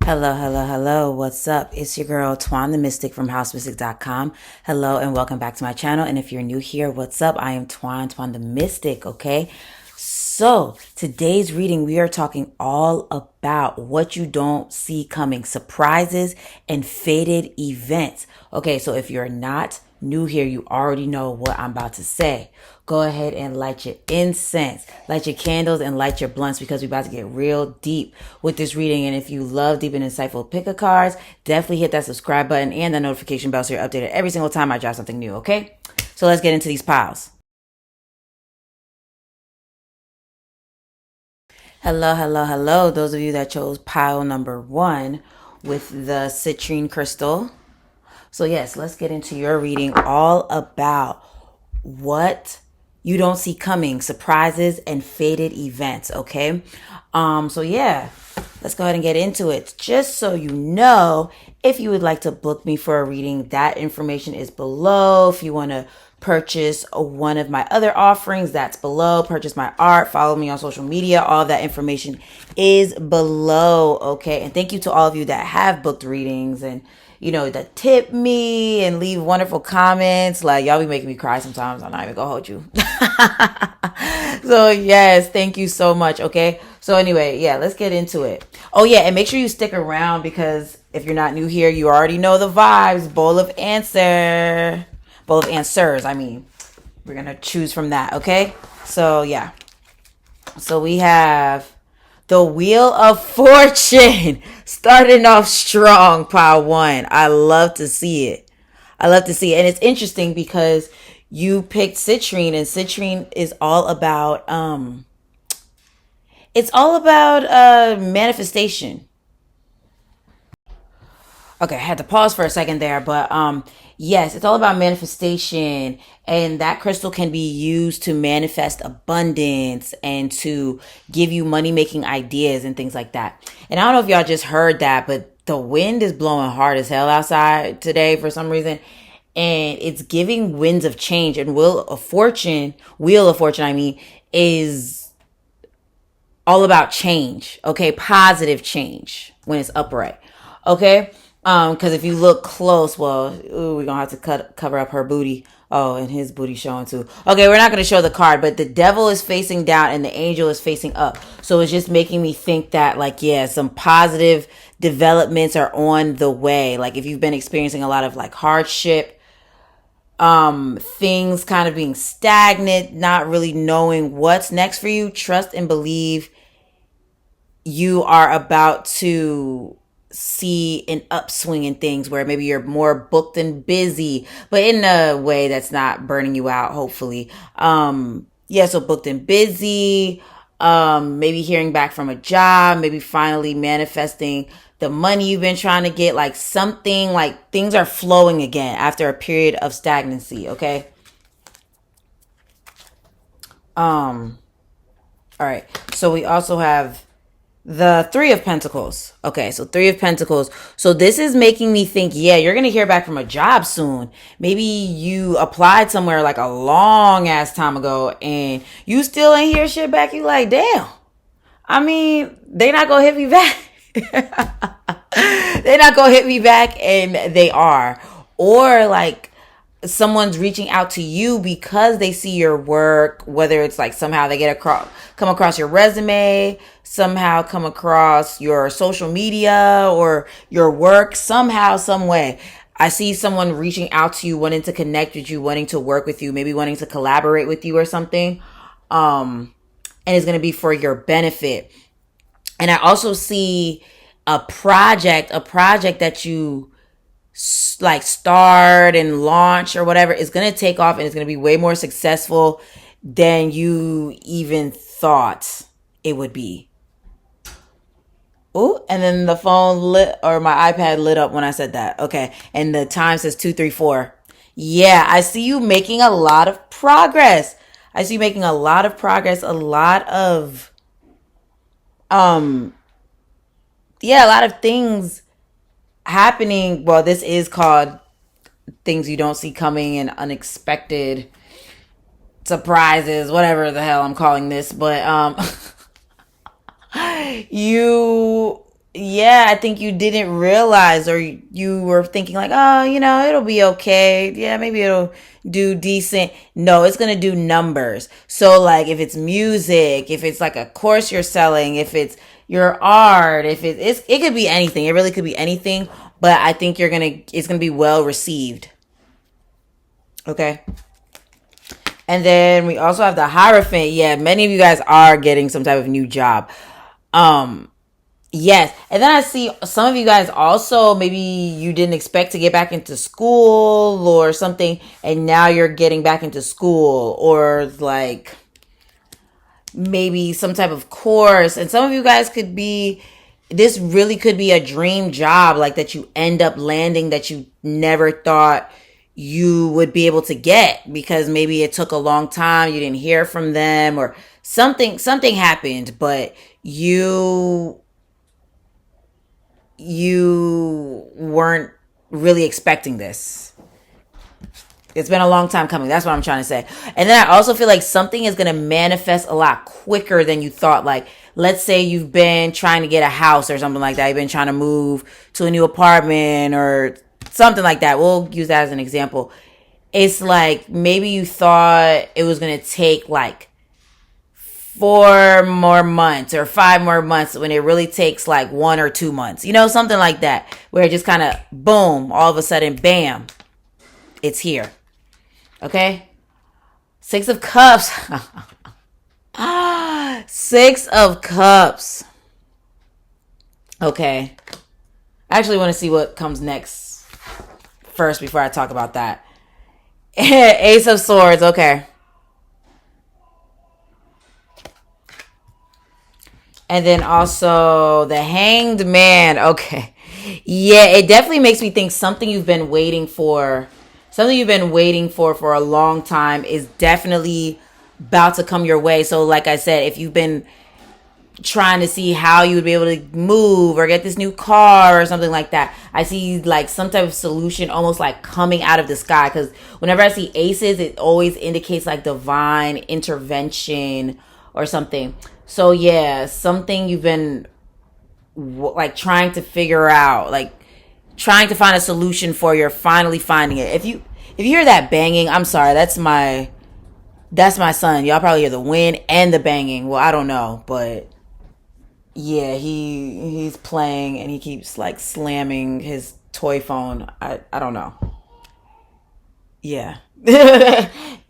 Hello, hello, hello. What's up? It's your girl, Twan the Mystik from Mystik.com. Hello, and welcome back to my channel. And if you're new here, what's up? I am Twan the Mystik, okay? So, today's reading, we are talking all about what you don't see coming, surprises and fated events. Okay, so if you're not new here, you already know what I'm about to say. Go ahead and light your incense, light your candles, and light your blunts because we're about to get real deep with this reading. And if you love deep and insightful pick a cards, definitely hit that subscribe button and the notification bell so you're updated every single time I drop something new, okay? So let's get into these piles. Hello, hello, hello. Those of you that chose pile number 1 with the citrine crystal. So yes, let's get into your reading all about what you don't see coming, surprises and fated events, okay? So yeah, let's go ahead and get into it. Just so you know, if you would like to book me for a reading, that information is below. If you want to purchase one of my other offerings, that's below. Purchase my art, follow me on social media, all of that information is below, okay? And thank you to all of you that have booked readings and that tip me and leave wonderful comments. Like, y'all be making me cry sometimes. I'm not even gonna hold you. So yes, thank you so much. Okay, so anyway, yeah, let's get into it. Oh yeah, and make sure you stick around because if you're not new here, you already know the vibes. Bowl of answers. I mean, we're gonna choose from that. Okay, so yeah, so we have the Wheel of Fortune starting off strong, pile 1. I love to see it. And it's interesting because you picked citrine, and citrine is all about manifestation. Okay, I had to pause for a second there, but yes, it's all about manifestation, and that crystal can be used to manifest abundance and to give you money making ideas and things like that. And I don't know if y'all just heard that, but the wind is blowing hard as hell outside today for some reason, and it's giving winds of change. And Wheel of Fortune, I mean, is all about change. Okay, positive change when it's upright. Okay. Because if you look close, well, we're gonna have to cover up her booty. Oh, and his booty showing too. Okay, we're not gonna show the card, but the devil is facing down and the angel is facing up. So it's just making me think that, like, yeah, some positive developments are on the way. Like, if you've been experiencing a lot of like hardship, things kind of being stagnant, not really knowing what's next for you, trust and believe you are about to see an upswing in things where maybe you're more booked and busy, but in a way that's not burning you out, hopefully. So booked and busy, maybe hearing back from a job, maybe finally manifesting the money you've been trying to get, like something, like things are flowing again after a period of stagnancy, okay? All right. So we also have the Three of Pentacles. Okay, so Three of Pentacles. So this is making me think, yeah, you're going to hear back from a job soon. Maybe you applied somewhere like a long ass time ago and you still ain't hear shit back. You like, damn. I mean, they not going to hit me back. They're not going to hit me back, and they are. Or like someone's reaching out to you because they see your work, whether it's like somehow they come across your resume, somehow come across your social media or your work, somehow, some way. I see someone reaching out to you, wanting to connect with you, wanting to work with you, maybe wanting to collaborate with you or something. And it's going to be for your benefit. And I also see a project that you like start and launch or whatever is going to take off, and it's going to be way more successful than you even thought it would be. Oh, and then the phone lit, or my iPad lit up when I said that. Okay. And the time says 234. Yeah, I see you making a lot of progress. A lot of a lot of things happening. Well, this is called things you don't see coming and unexpected surprises, whatever the hell I'm calling this. But you yeah, I think you didn't realize, or you were thinking like, oh, it'll be okay. Yeah, maybe it'll do decent. No, it's going to do numbers. So like if it's music, if it's like a course you're selling, if it's your art, if it could be anything. It really could be anything, but I think it's going to be well received. Okay? And then we also have the Hierophant. Yeah, many of you guys are getting some type of new job. Yes. And then I see some of you guys also, maybe you didn't expect to get back into school or something, and now you're getting back into school, or like maybe some type of course. And some of you guys this really could be a dream job, like that you end up landing that you never thought you would be able to get, because maybe it took a long time, you didn't hear from them, or something happened, but you weren't really expecting this. It's been a long time coming. That's what I'm trying to say. And then I also feel like something is going to manifest a lot quicker than you thought. Like, let's say you've been trying to get a house or something like that. You've been trying to move to a new apartment or something like that. We'll use that as an example. It's like maybe you thought it was going to take like 4 more months or 5 more months, when it really takes like 1 or 2 months, something like that, where it just kind of boom, all of a sudden, bam, it's here. Okay? 6 of Cups. 6 of Cups. Okay. I actually want to see what comes next first before I talk about that. Ace of Swords. Okay. And then also the Hanged Man. Okay. Yeah, it definitely makes me think something you've been waiting for for a long time is definitely about to come your way. So like I said, if you've been trying to see how you would be able to move or get this new car or something like that, I see like some type of solution almost like coming out of the sky, because whenever I see aces, it always indicates like divine intervention or something. So yeah, something you've been like trying to figure out, like trying to find a solution for, you're finally finding it. If you hear that banging, I'm sorry, that's my son. Y'all probably hear the wind and the banging. Well, I don't know, but yeah, he's playing and he keeps like slamming his toy phone. I don't know. Yeah.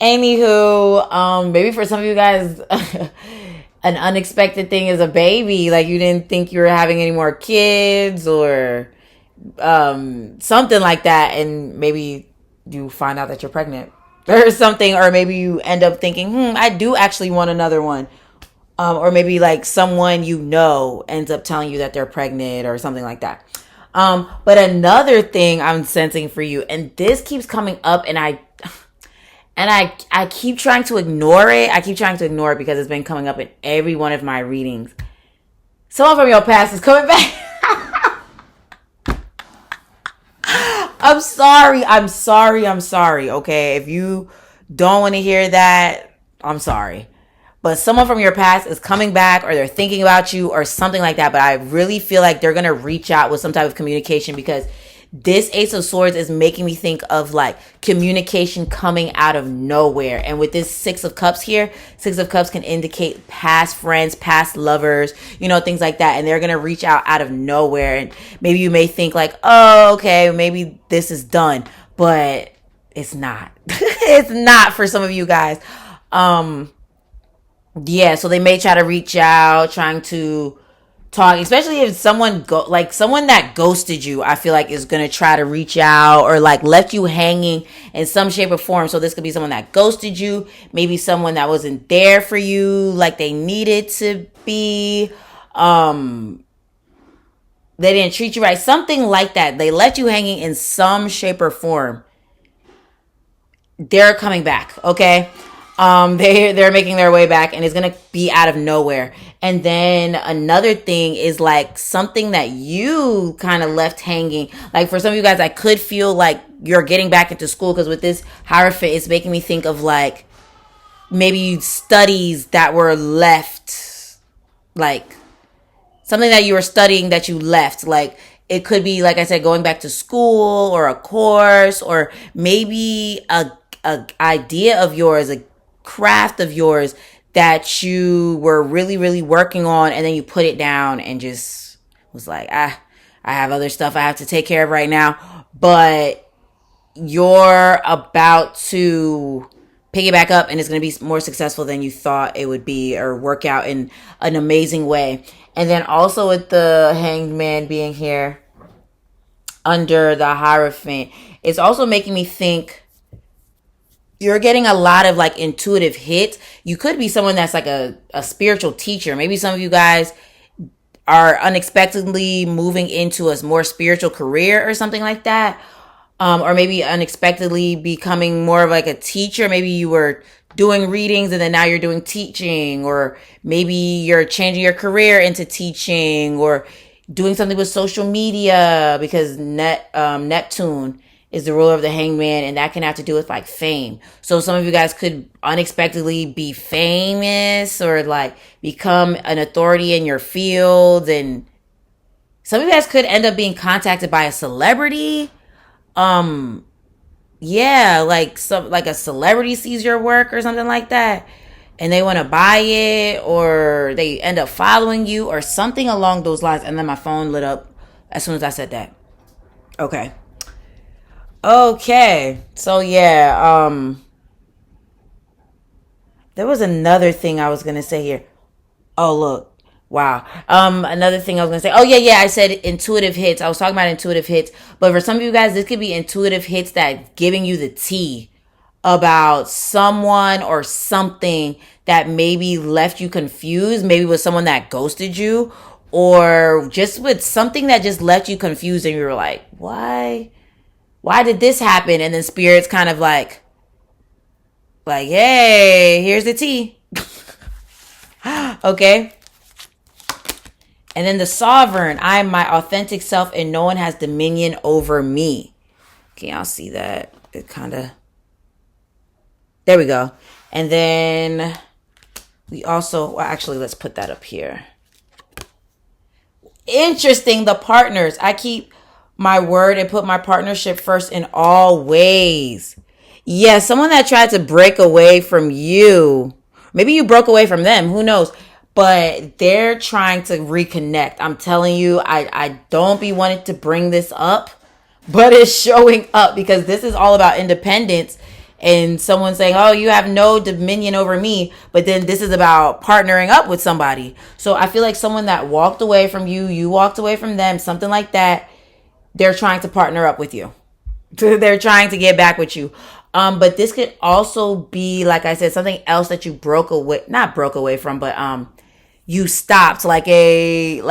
Anywho, maybe for some of you guys, an unexpected thing is a baby. Like you didn't think you were having any more kids, or something like that, and maybe you find out that you're pregnant or something, or maybe you end up thinking, I do actually want another one. Or maybe like someone ends up telling you that they're pregnant or something like that. But another thing I'm sensing for you, and this keeps coming up, and I keep trying to ignore it. I keep trying to ignore it because it's been coming up in every one of my readings. Someone from your past is coming back. I'm sorry. Okay, if you don't want to hear that, I'm sorry. But someone from your past is coming back, or they're thinking about you or something like that. But I really feel like they're going to reach out with some type of communication, because this Ace of Swords is making me think of like communication coming out of nowhere. And with this 6 of Cups here, 6 of Cups can indicate past friends, past lovers, things like that. And they're going to reach out of nowhere. And maybe you may think like, oh, okay, maybe this is done. But it's not. It's not for some of you guys. Yeah, so they may try to reach out, trying to talk, especially if someone that ghosted you, I feel like is going to try to reach out, or like left you hanging in some shape or form. So this could be someone that ghosted you, maybe someone that wasn't there for you like they needed to be. They didn't treat you right, something like that. They left you hanging in some shape or form. They're coming back, okay? They're making their way back, and it's gonna be out of nowhere. And then another thing is like something that you kind of left hanging. Like for some of you guys, I could feel like you're getting back into school, because with this Hierophant, it's making me think of like maybe studies that were left, like something that you were studying that you left. Like it could be, like I said, going back to school or a course, or maybe a idea of yours, a craft of yours that you were really, really working on, and then you put it down and just was like, I have other stuff I have to take care of right now. But you're about to pick it back up, and it's going to be more successful than you thought it would be, or work out in an amazing way. And then also with the Hanged Man being here under the Hierophant, it's also making me think you're getting a lot of like intuitive hits. You could be someone that's like a spiritual teacher. Maybe some of you guys are unexpectedly moving into a more spiritual career or something like that. Or maybe unexpectedly becoming more of like a teacher. Maybe you were doing readings and then now you're doing teaching, or maybe you're changing your career into teaching, or doing something with social media, because Neptune is the ruler of the Hangman, and that can have to do with like fame. So some of you guys could unexpectedly be famous, or like become an authority in your field, and some of you guys could end up being contacted by a celebrity. Yeah, like a celebrity sees your work or something like that, and they want to buy it, or they end up following you or something along those lines. And then my phone lit up as soon as I said that. Okay. So yeah, there was another thing I was going to say here. Oh, look. Wow. Another thing I was gonna say. Oh yeah. I said intuitive hits. I was talking about intuitive hits, but for some of you guys, this could be intuitive hits that giving you the tea about someone or something that maybe left you confused. Maybe with someone that ghosted you, or just with something that just left you confused, and you were like, "Why? Why did this happen?" And then spirits kind of like, "Hey, here's the tea." Okay. And then the Sovereign, I am my authentic self and no one has dominion over me. Okay, I'll see that. It kind of... There we go. And then we also... Well, actually, let's put that up here. Interesting, the partners. I keep my word and put my partnership first in all ways. Yeah, someone that tried to break away from you. Maybe you broke away from them. Who knows? But they're trying to reconnect. I'm telling you, I don't be wanting to bring this up, but it's showing up because this is all about independence. And someone saying, oh, you have no dominion over me. But then this is about partnering up with somebody. So I feel like someone that walked away from you, you walked away from them, something like that. They're trying to partner up with you. They're trying to get back with you. But this could also be, like I said, something else that you not broke away from, but you stopped, maybe,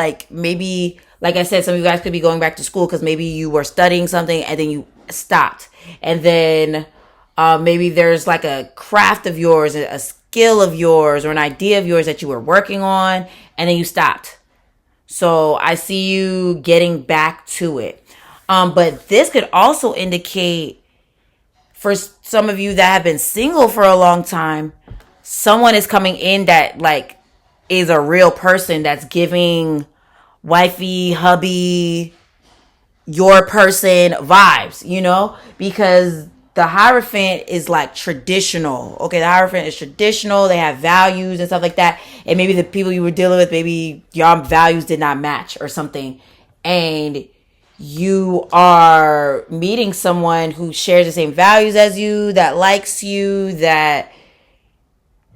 like I said, some of you guys could be going back to school because maybe you were studying something and then you stopped. And then maybe there's like a craft of yours, a skill of yours, or an idea of yours that you were working on, and then you stopped. So I see you getting back to it. But this could also indicate, for some of you that have been single for a long time, someone is coming in that like is a real person that's giving wifey, hubby, your person vibes, because the Hierophant is like traditional. Okay, the Hierophant is traditional. They have values and stuff like that. And maybe the people you were dealing with, maybe your values did not match or something. And you are meeting someone who shares the same values as you, that likes you, that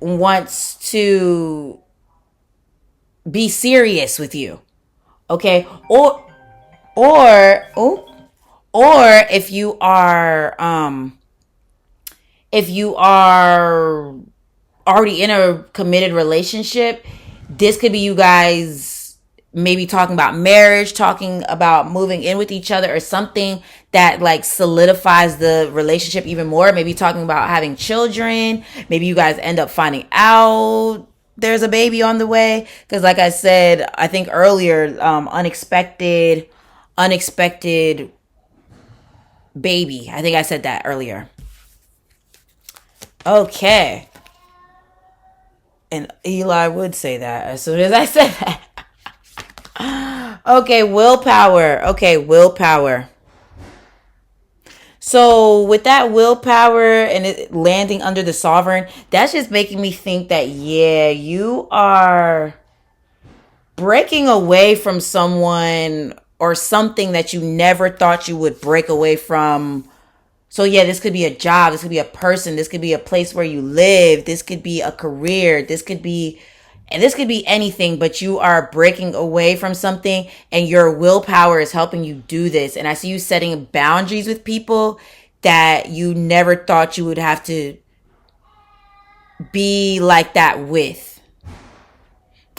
wants to be serious with you. Okay? Or if you are already in a committed relationship, this could be you guys maybe talking about marriage, talking about moving in with each other, or something that like solidifies the relationship even more. Maybe talking about having children. Maybe you guys end up finding out there's a baby on the way. Because like I said, I think earlier, unexpected baby. I think I said that earlier. Okay. And Eli would say that as soon as I said that. Okay, willpower. Okay, willpower. So with that willpower and it landing under the sovereign, that's just making me think that, yeah, you are breaking away from someone or something that you never thought you would break away from. So yeah, this could be a job, this could be a person, this could be a place where you live, this could be a career, this could be anything, but you are breaking away from something and your willpower is helping you do this. And I see you setting boundaries with people that you never thought you would have to be like that with.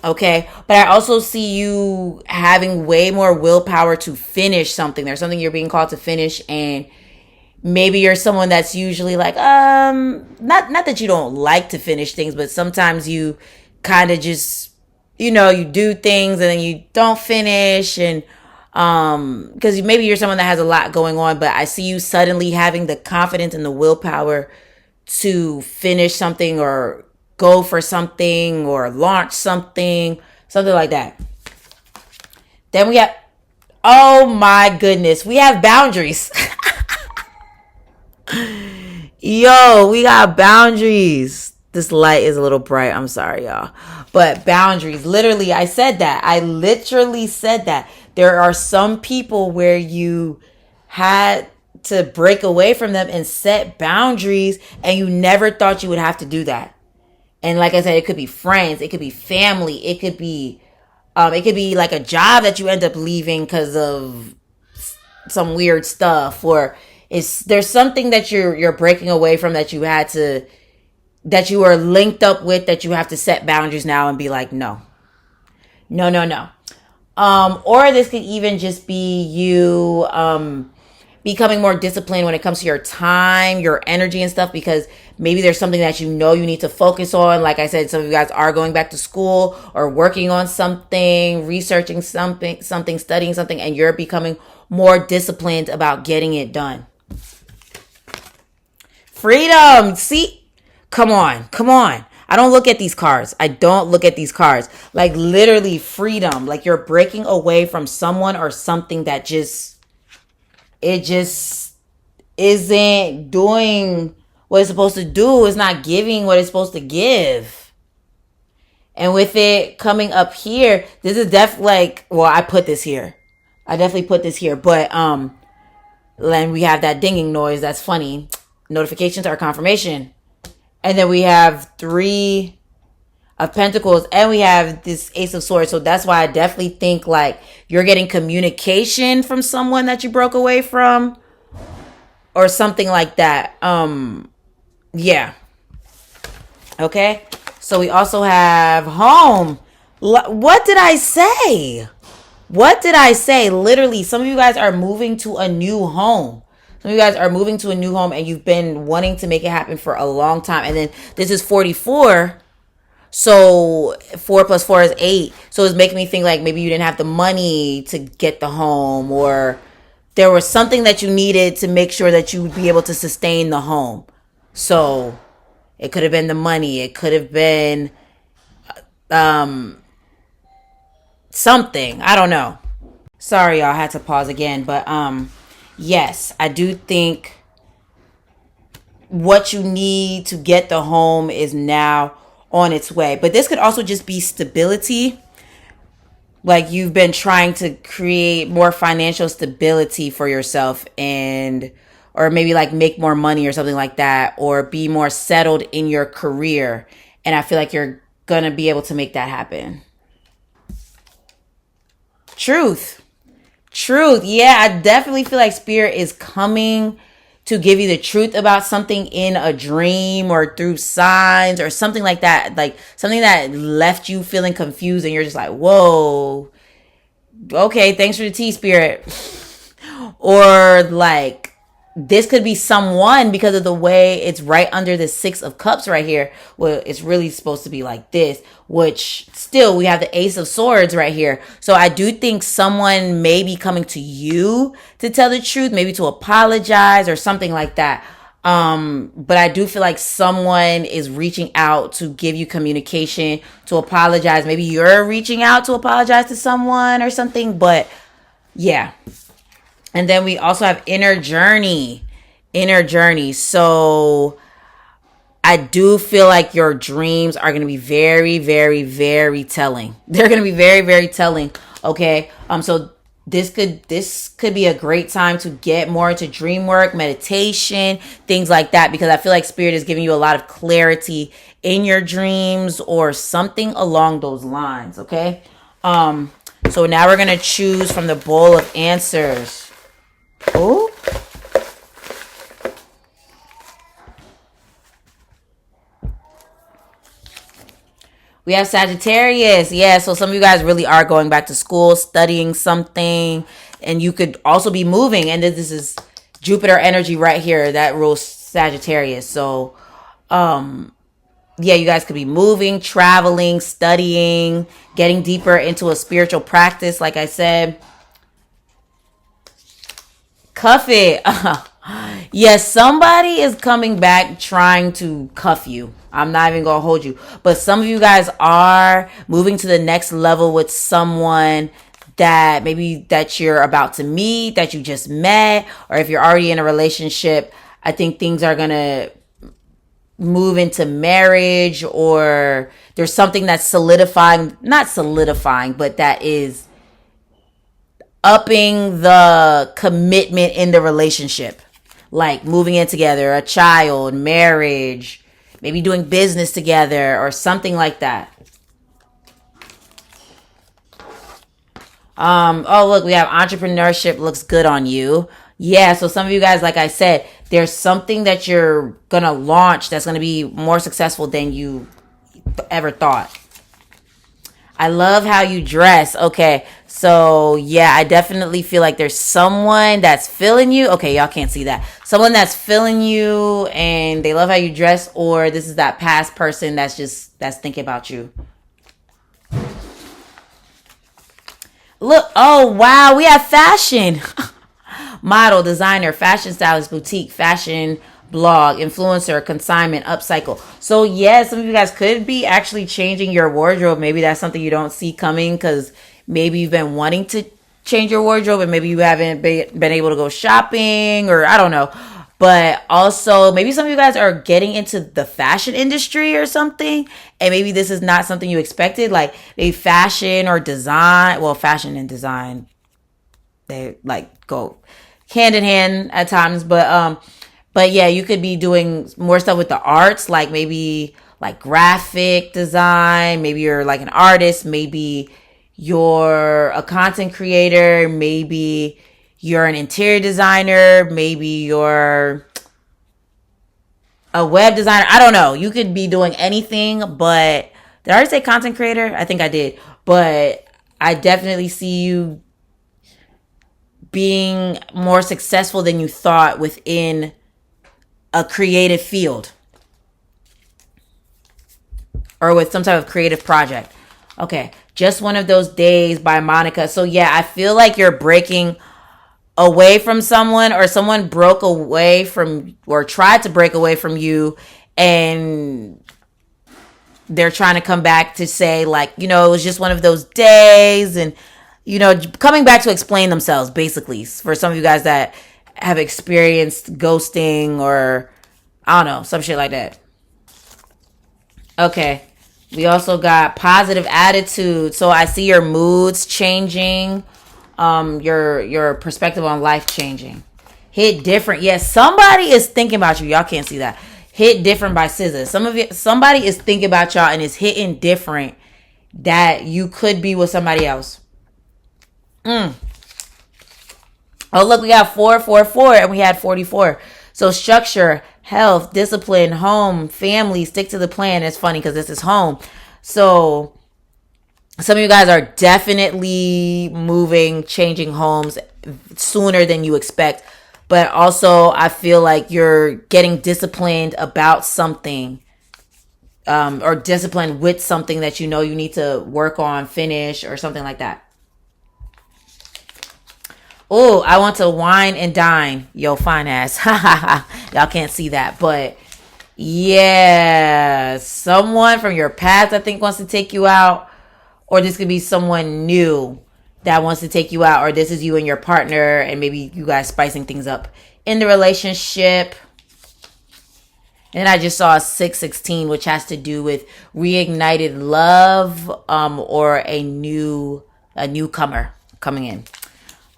Okay. But I also see you having way more willpower to finish something. There's something you're being called to finish, and maybe you're someone that's usually like, not that you don't like to finish things, but sometimes you kind of just, you do things and then you don't finish. And because maybe you're someone that has a lot going on, but I see you suddenly having the confidence and the willpower to finish something or go for something or launch something like that. Then we have, oh my goodness, we have boundaries. Yo, we got boundaries. This light is a little bright. I'm sorry, y'all. But boundaries. Literally, I said that. I literally said that. There are some people where you had to break away from them and set boundaries, and you never thought you would have to do that. And like I said, it could be friends, it could be family, it could be like a job that you end up leaving because of some weird stuff, or there's something that you're breaking away from that you are linked up with, that you have to set boundaries now and be like, no. Or this could even just be you becoming more disciplined when it comes to your time, your energy and stuff, because maybe there's something that you need to focus on. Like I said, some of you guys are going back to school or working on something, researching something, studying something, and you're becoming more disciplined about getting it done. Freedom. See? Come on. I don't look at these cards. Like literally freedom. Like you're breaking away from someone or something that just isn't doing what it's supposed to do. It's not giving what it's supposed to give. And with it coming up here, this is I put this here. I definitely put this here. But then we have that dinging noise. That's funny. Notifications are confirmation. And then we have 3 of Pentacles, and we have this Ace of Swords. So that's why I definitely think like you're getting communication from someone that you broke away from or something like that. Yeah. Okay. So we also have home. What did I say? Literally, some of you guys are moving to a new home. And you've been wanting to make it happen for a long time. And then this is 44. So 4 plus 4 is 8. So it's making me think like maybe you didn't have the money to get the home, or there was something that you needed to make sure that you would be able to sustain the home. So it could have been the money. It could have been something. I don't know. Sorry, y'all. I had to pause again. But yes, I do think what you need to get the home is now on its way. But this could also just be stability. Like you've been trying to create more financial stability for yourself, or maybe like make more money or something like that, or be more settled in your career. And I feel like you're going to be able to make that happen. Truth. Yeah, I definitely feel like Spirit is coming to give you the truth about something in a dream or through signs or something like that. Like something that left you feeling confused and you're just like, whoa, okay, thanks for the tea, Spirit. Or like this could be someone because of the way it's right under the 6 of Cups right here. Well, it's really supposed to be like this, which still we have the Ace of Swords right here. So I do think someone may be coming to you to tell the truth, maybe to apologize or something like that. But I do feel like someone is reaching out to give you communication, to apologize. Maybe you're reaching out to apologize to someone or something, but yeah. And then we also have inner journey. Inner journey. So I do feel like your dreams are going to be very, very, very telling. They're going to be very, very telling. Okay. So this could be a great time to get more into dream work, meditation, things like that, because I feel like spirit is giving you a lot of clarity in your dreams or something along those lines. Okay. So now we're going to choose from the bowl of answers. Oh. We have Sagittarius. Yeah, so some of you guys really are going back to school, studying something, and you could also be moving. And this is Jupiter energy right here that rules Sagittarius. So, yeah, you guys could be moving, traveling, studying, getting deeper into a spiritual practice, like I said. Cuff it. Yes, somebody is coming back trying to cuff you. I'm not even going to hold you. But some of you guys are moving to the next level with someone that maybe that you're about to meet, that you just met, or if you're already in a relationship, I think things are going to move into marriage, or there's something that's solidifying, not solidifying, but that is upping the commitment in the relationship. Like moving in together, a child, marriage, maybe doing business together or something like that. Oh, look, we have entrepreneurship looks good on you. Yeah, so some of you guys, like I said, there's something that you're going to launch that's going to be more successful than you ever thought. I love how you dress. Okay, so yeah, I definitely feel like there's someone that's feeling you. Okay, y'all can't see that. Someone that's feeling you and they love how you dress, or this is that past person that's thinking about you. Look, oh wow, we have fashion. Model, designer, fashion stylist, boutique, fashion blog, influencer, consignment, upcycle. So yeah, some of you guys could be actually changing your wardrobe. Maybe that's something you don't see coming because maybe you've been wanting to change your wardrobe and maybe you haven't been able to go shopping, or I don't know. But also maybe some of you guys are getting into the fashion industry or something, and maybe this is not something you expected, like maybe fashion or design. Well, fashion and design, they like go hand in hand at times, but yeah, you could be doing more stuff with the arts, like maybe like graphic design. Maybe you're like an artist. Maybe you're a content creator. Maybe you're an interior designer. Maybe you're a web designer. I don't know. You could be doing anything, but did I already say content creator? I think I did. But I definitely see you being more successful than you thought within a creative field or with some type of creative project. Okay, Just One of Those Days by Monica. So yeah, I feel like you're breaking away from someone, or someone broke away from or tried to break away from you, and they're trying to come back to say like, it was just one of those days, and coming back to explain themselves, basically, for some of you guys that have experienced ghosting or I don't know, some shit like that. Okay. We also got positive attitude. So I see your moods changing, your perspective on life changing. Hit different. Yes, somebody is thinking about you. Y'all can't see that. Hit different by scissors. Somebody is thinking about y'all and is hitting different, that you could be with somebody else. Oh, look, we got 444 and we had 44. So structure, health, discipline, home, family, stick to the plan. It's funny because this is home. So some of you guys are definitely moving, changing homes sooner than you expect. But also I feel like you're getting disciplined about something, or disciplined with something that you need to work on, finish, or something like that. Oh, I want to wine and dine. Yo, fine ass. Y'all can't see that, but yeah, someone from your past I think wants to take you out, or this could be someone new that wants to take you out, or this is you and your partner and maybe you guys spicing things up in the relationship. And I just saw a 616, which has to do with reignited love, or a newcomer coming in.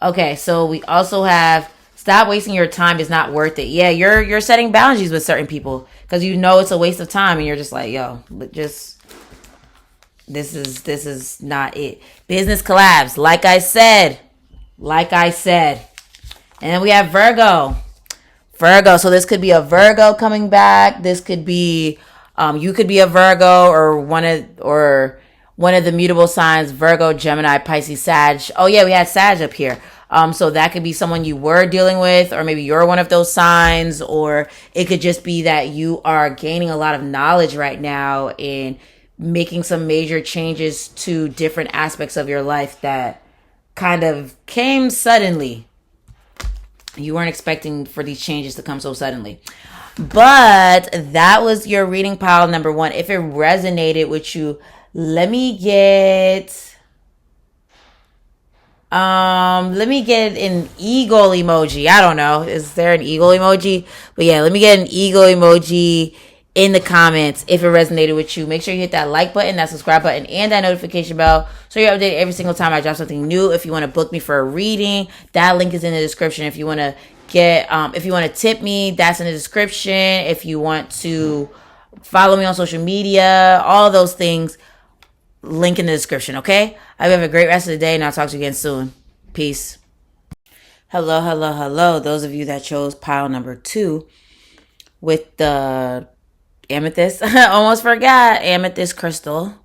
Okay, so we also have stop wasting your time, is not worth it. Yeah, you're setting boundaries with certain people because you know it's a waste of time, and you're just like, yo, just this is not it. Business collabs, like I said. And then we have Virgo. So this could be a Virgo coming back. This could be you could be a Virgo, or one of the mutable signs: Virgo, Gemini, Pisces, Sag. Oh yeah, we had Sag up here. So that could be someone you were dealing with, or maybe you're one of those signs, or it could just be that you are gaining a lot of knowledge right now and making some major changes to different aspects of your life that kind of came suddenly. You weren't expecting for these changes to come so suddenly. But that was your reading pile number 1. If it resonated with you, let me get an eagle emoji. I don't know. Is there an eagle emoji? But yeah, let me get an eagle emoji in the comments if it resonated with you. Make sure you hit that like button, that subscribe button, and that notification bell so you're updated every single time I drop something new. If you want to book me for a reading, that link is in the description. If you want to if you want to tip me, that's in the description. If you want to follow me on social media, all those things, link in the description, okay? I hope you have a great rest of the day, and I'll talk to you again soon. Peace. Hello. Those of you that chose pile number 2 with the amethyst. Almost forgot. Amethyst crystal.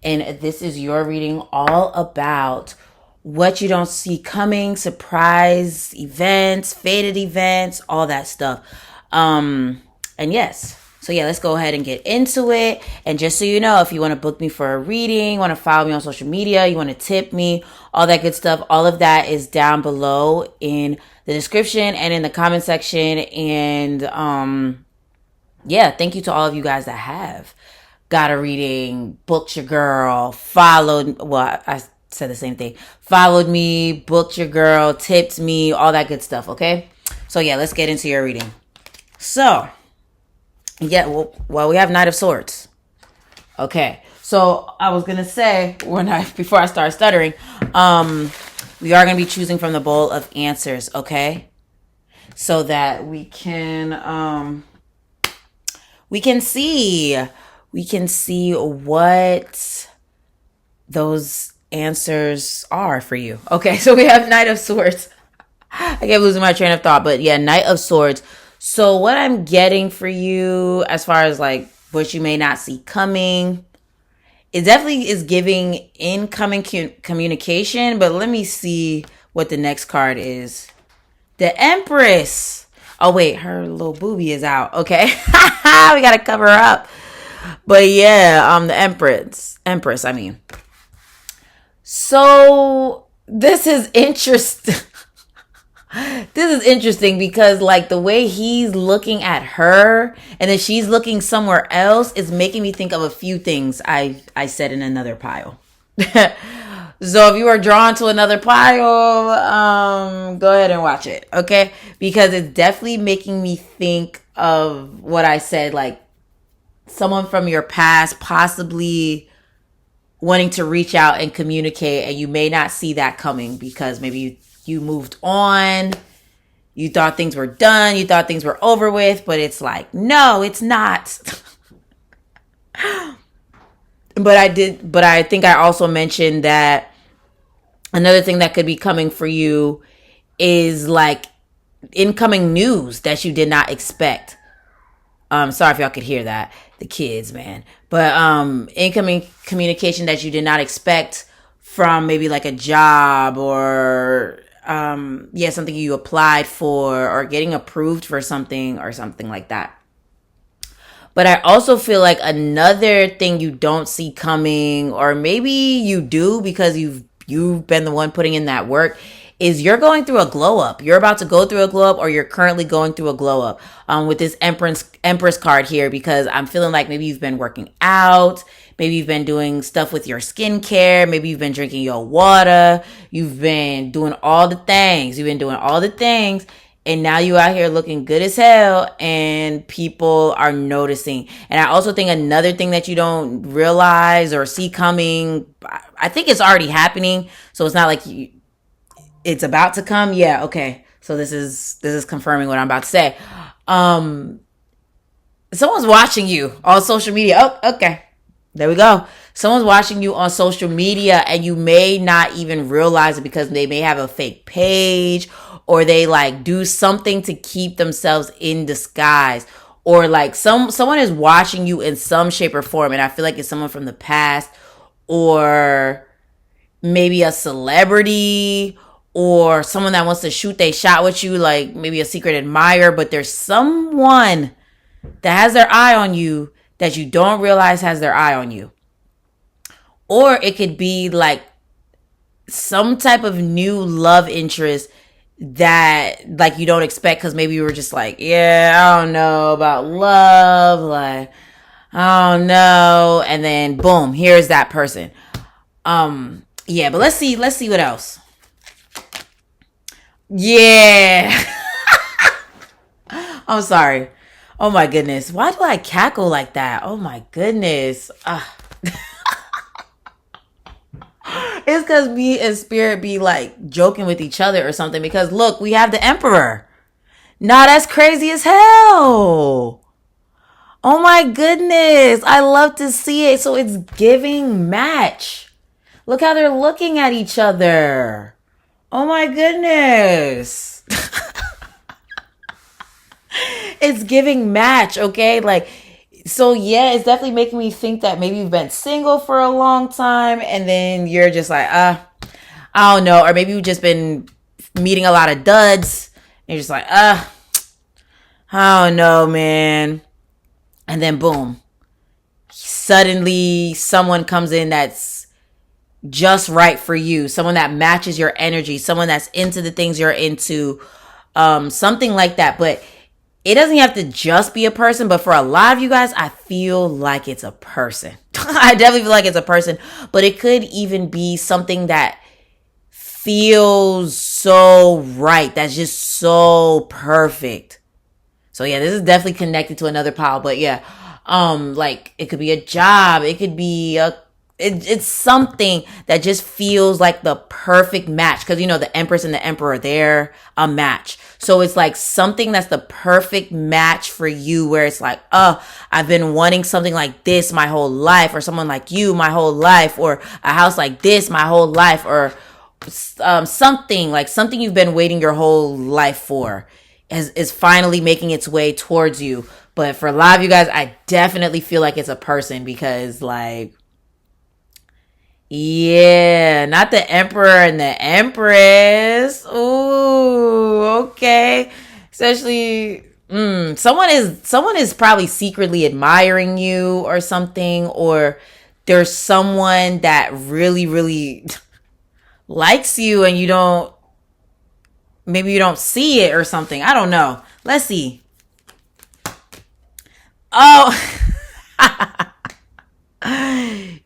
And this is your reading all about what you don't see coming, surprise events, fated events, all that stuff. And yes. So yeah, let's go ahead and get into it. And just so you know, if you want to book me for a reading, want to follow me on social media, you want to tip me, all that good stuff, all of that is down below in the description and in the comment section. And yeah, thank you to all of you guys that have got a reading, booked your girl, followed, well, I said the same thing, followed me, booked your girl, tipped me, all that good stuff, okay? So yeah, let's get into your reading. So, yeah, well, we have Knight of Swords. Okay, so I was going to say, before I start stuttering, we are going to be choosing from the bowl of answers, okay? So that we can see what those answers are for you. Okay, so we have Knight of Swords. I kept losing my train of thought, but yeah, Knight of Swords. So what I'm getting for you as far as like what you may not see coming, it definitely is giving incoming communication, but let me see what the next card is. The Empress. Oh wait, her little boobie is out. Okay. We gotta cover her up. But yeah, the Empress, I mean. So this is interesting. This is interesting because like the way he's looking at her and then she's looking somewhere else is making me think of a few things I said in another pile. So if you are drawn to another pile, go ahead and watch it, okay? Because it's definitely making me think of what I said, like someone from your past possibly wanting to reach out and communicate, and you may not see that coming because maybe you moved on, you thought things were done, you thought things were over with, but it's like, no, it's not. But I think I also mentioned that another thing that could be coming for you is like incoming news that you did not expect. Sorry if y'all could hear that. The kids, man. But incoming communication that you did not expect from maybe like a job or something you applied for or getting approved for something or something like that. But I also feel like another thing you don't see coming, or maybe you do because you've been the one putting in that work, is you're going through a glow up. You're about to go through a glow up, or you're currently going through a glow up with this Empress card here, because I'm feeling like maybe you've been working out. Maybe you've been doing stuff with your skincare. Maybe you've been drinking your water. You've been doing all the things. And now you out here looking good as hell, and people are noticing. And I also think another thing that you don't realize or see coming, I think it's already happening. So it's not like it's about to come. Yeah, okay. So this is confirming what I'm about to say. Someone's watching you on social media. Oh, okay. There we go. Someone's watching you on social media, and you may not even realize it because they may have a fake page, or they like do something to keep themselves in disguise, or like someone is watching you in some shape or form. And I feel like it's someone from the past, or maybe a celebrity, or someone that wants to shoot their shot with you, like maybe a secret admirer. But there's someone that has their eye on you that you don't realize has their eye on you. Or it could be like some type of new love interest that like you don't expect, because maybe you were just like, yeah, I don't know about love, like I don't know, and then boom, here's that person. Yeah, but let's see what else. Yeah. I'm sorry. Oh my goodness. Why do I cackle like that? Oh my goodness. It's because me and Spirit be like joking with each other or something. Because look, we have the Emperor. Now that's crazy as hell. Oh my goodness. I love to see it. So it's giving match. Look how they're looking at each other. Oh my goodness. It's giving match, okay? Like, so yeah, it's definitely making me think that maybe you've been single for a long time, and then you're just like, I don't know. Or maybe you've just been meeting a lot of duds, and you're just like, I don't know, man. And then boom, suddenly someone comes in that's just right for you. Someone that matches your energy. Someone that's into the things you're into. Something like that. But it doesn't have to just be a person, but for a lot of you guys, I feel like it's a person. I definitely feel like it's a person, but it could even be something that feels so right. That's just so perfect. So yeah, this is definitely connected to another pile, but yeah, like it could be a job. It could be it's something that just feels like the perfect match. Because, you know, the Empress and the Emperor, they're a match. So it's like something that's the perfect match for you, where it's like, I've been wanting something like this my whole life, or someone like you my whole life, or a house like this my whole life, or something you've been waiting your whole life for is finally making its way towards you. But for a lot of you guys, I definitely feel like it's a person, because like, yeah, not the Emperor and the Empress. Ooh, okay. Especially, someone is probably secretly admiring you or something, or there's someone that really, really likes you, and maybe you don't see it or something. I don't know. Let's see. Oh.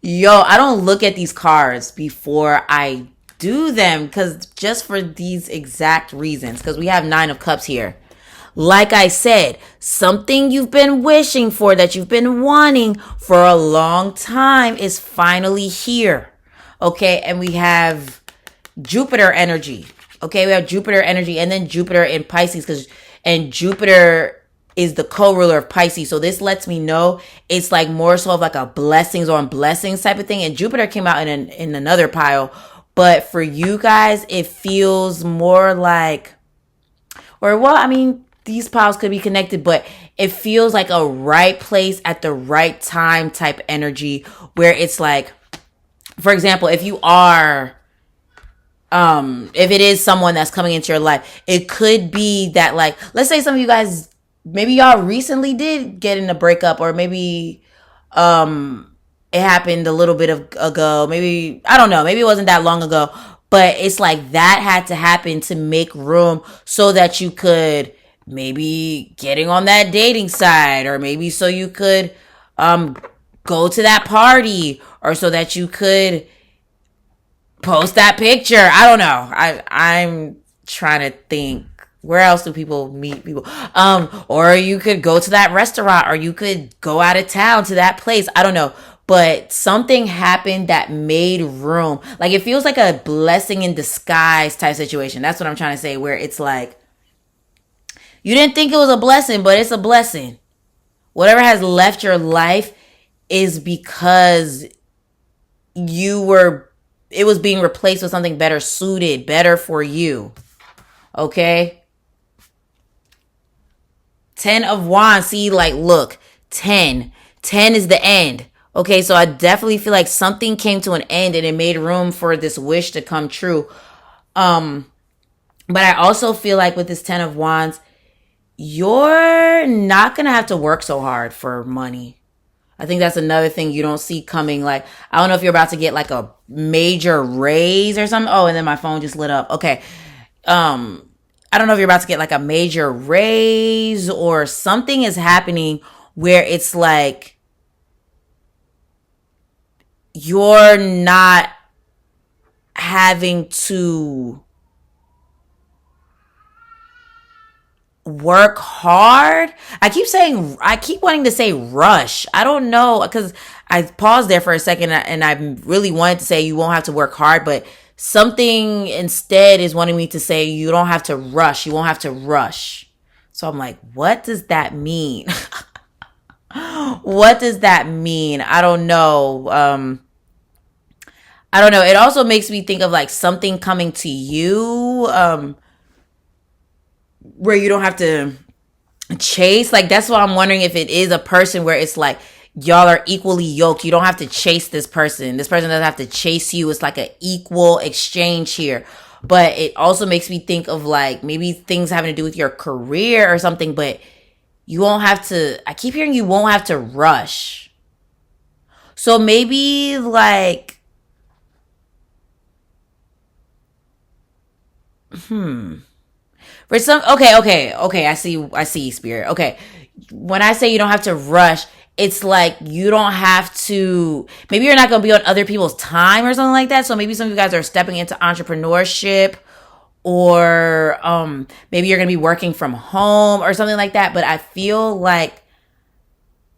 Yo, I don't look at these cards before I do them, because just for these exact reasons, because we have 9 of Cups here. Like I said, something you've been wishing for, that you've been wanting for a long time, is finally here. Okay, and we have Jupiter energy. Okay, we have Jupiter energy, and then Jupiter in Pisces, and Jupiter is the co-ruler of Pisces. So this lets me know it's like more so of like a blessings on blessings type of thing. And Jupiter came out in another pile. But for you guys, it feels more like, or well, I mean, these piles could be connected, but it feels like a right place at the right time type energy, where it's like, for example, if you are, if it is someone that's coming into your life, it could be that, like, let's say some of you guys, maybe y'all recently did get in a breakup, or maybe it happened a little bit ago. Maybe, I don't know, maybe it wasn't that long ago. But it's like that had to happen to make room so that you could maybe getting on that dating site, or maybe so you could go to that party, or so that you could post that picture. I don't know. I'm trying to think. Where else do people meet people? Or you could go to that restaurant, or you could go out of town to that place. I don't know. But something happened that made room. Like, it feels like a blessing in disguise type situation. That's what I'm trying to say, where it's like, you didn't think it was a blessing, but it's a blessing. Whatever has left your life is because it was being replaced with something better suited, better for you. Okay? 10 of Wands. See, like, look, 10 is the end. Okay, so I definitely feel like something came to an end and it made room for this wish to come true. But I also feel like with this 10 of Wands, you're not gonna have to work so hard for money. I think that's another thing you don't see coming. Like, I don't know if you're about to get like a major raise or something. Oh, and then my phone just lit up. Okay. I don't know if you're about to get like a major raise, or something is happening where it's like you're not having to work hard. I keep wanting to say rush. I don't know, because I paused there for a second and I really wanted to say you won't have to work hard, but something instead is wanting me to say you don't have to rush. You won't have to rush. So I'm like, what does that mean? What does that mean? I don't know. I don't know. It also makes me think of like something coming to you, where you don't have to chase. Like, that's why I'm wondering if it is a person where it's like y'all are equally yoked. You don't have to chase this person. This person doesn't have to chase you. It's like an equal exchange here. But it also makes me think of like maybe things having to do with your career or something, but you won't have to, I keep hearing you won't have to rush. So maybe like, for some, okay, I see, Spirit. Okay, when I say you don't have to rush, it's like you don't have to, maybe you're not going to be on other people's time or something like that. So maybe some of you guys are stepping into entrepreneurship, or maybe you're going to be working from home or something like that. But I feel like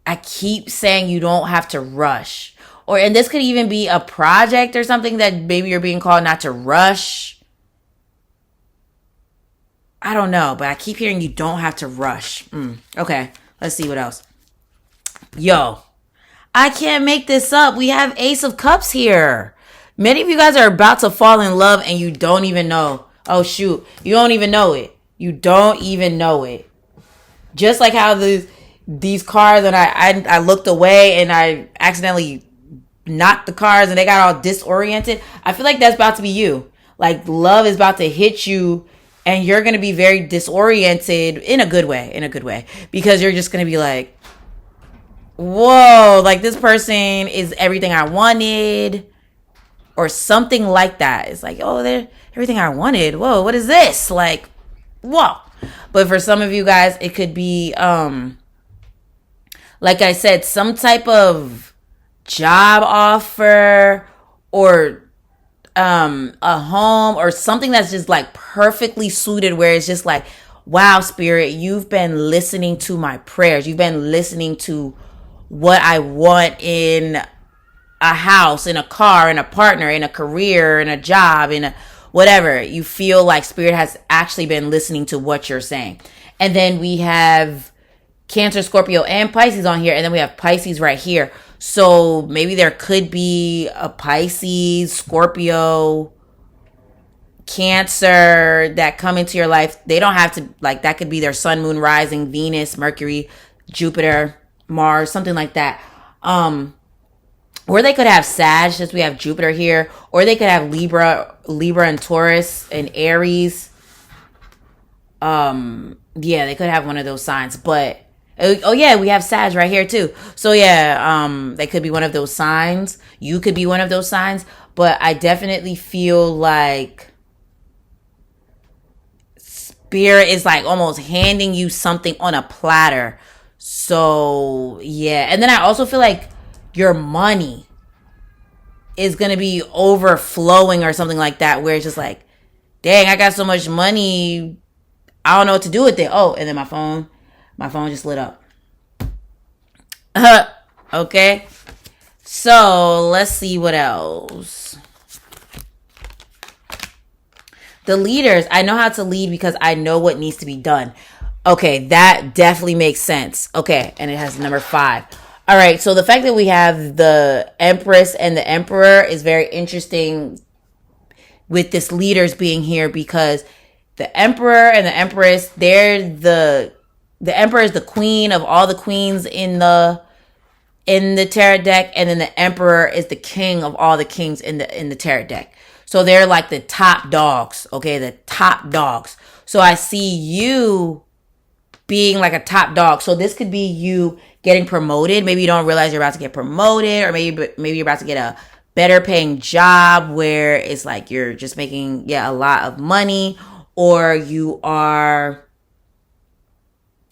I keep saying you don't have to rush. And this could even be a project or something that maybe you're being called not to rush. I don't know, but I keep hearing you don't have to rush. Okay, let's see what else. Yo, I can't make this up. We have Ace of Cups here. Many of you guys are about to fall in love and you don't even know. Oh, shoot. You don't even know it. You don't even know it. Just like how these cars, and I looked away and I accidentally knocked the cars and they got all disoriented. I feel like that's about to be you. Like, love is about to hit you and you're going to be very disoriented in a good way, because you're just going to be like, whoa, like this person is everything I wanted, or something like that. It's like, oh, they're everything I wanted. Whoa, what is this? Like, whoa. But for some of you guys, it could be, like I said, some type of job offer, or a home, or something that's just like perfectly suited, where it's just like, wow, Spirit, you've been listening to my prayers. You've been listening to what I want in a house, in a car, in a partner, in a career, in a job, in a whatever. You feel like Spirit has actually been listening to what you're saying. And then we have Cancer, Scorpio, and Pisces on here. And then we have Pisces right here. So maybe there could be a Pisces, Scorpio, Cancer that come into your life. They don't have to, like, that could be their sun, moon, rising, Venus, Mercury, Jupiter, Mars, something like that. Or they could have Sag, since we have Jupiter here. Or they could have Libra and Taurus and Aries. Yeah, they could have one of those signs. But, oh yeah, we have Sag right here too. So yeah, they could be one of those signs. You could be one of those signs. but I definitely feel like Spirit is like almost handing you something on a platter. So yeah, and then I also feel like your money is gonna be overflowing or something like that, where it's just like, dang, I got so much money, I don't know what to do with it. Oh, and then my phone just lit up. Okay, so let's see what else. The leaders, I know how to lead because I know what needs to be done. Okay, that definitely makes sense. Okay, and it has number 5. All right, so the fact that we have the Empress and the Emperor is very interesting with this leaders being here, because the Emperor and the Empress, they're the Emperor is the queen of all the queens in the tarot deck, and then the Emperor is the king of all the kings in the tarot deck. So they're like the top dogs, okay? The top dogs. So I see you being like a top dog. So this could be you getting promoted. Maybe you don't realize you're about to get promoted, or maybe you're about to get a better paying job where it's like you're just making a lot of money, or you are,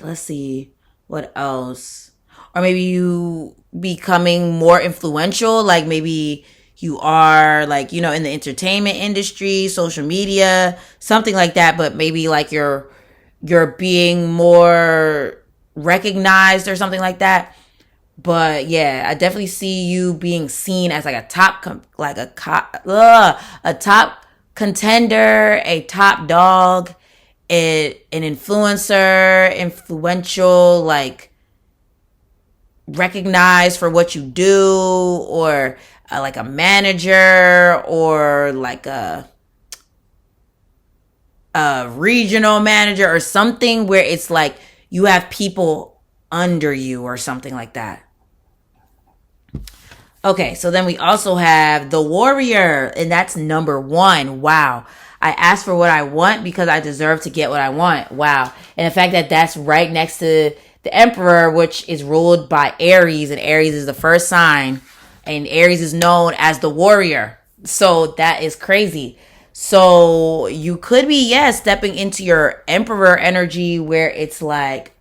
let's see, what else? Or maybe you becoming more influential, like maybe you are like, in the entertainment industry, social media, something like that, but maybe like you're being more recognized or something like that. But yeah, I definitely see you being seen as like a top contender, a top dog, an influencer, influential, like recognized for what you do, or like a manager, or like a regional manager, or something where it's like you have people under you or something like that. Okay, so then we also have the Warrior, and that's number 1. Wow. I asked for what I want because I deserve to get what I want. Wow. And the fact that that's right next to the Emperor, which is ruled by Aries, and Aries is the first sign, and Aries is known as the Warrior. So that is crazy. So you could be, stepping into your Emperor energy, where it's like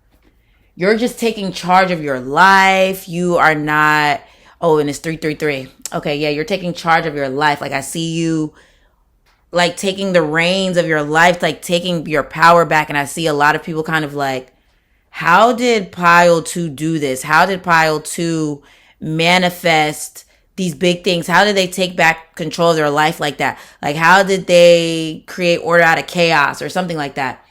you're just taking charge of your life. You are not, and it's 333. Okay, yeah, you're taking charge of your life. Like I see you like taking the reins of your life, like taking your power back. And I see a lot of people kind of like, how did Pile 2 do this? How did Pile 2 manifest these big things? How did they take back control of their life like that? Like, how did they create order out of chaos or something like that?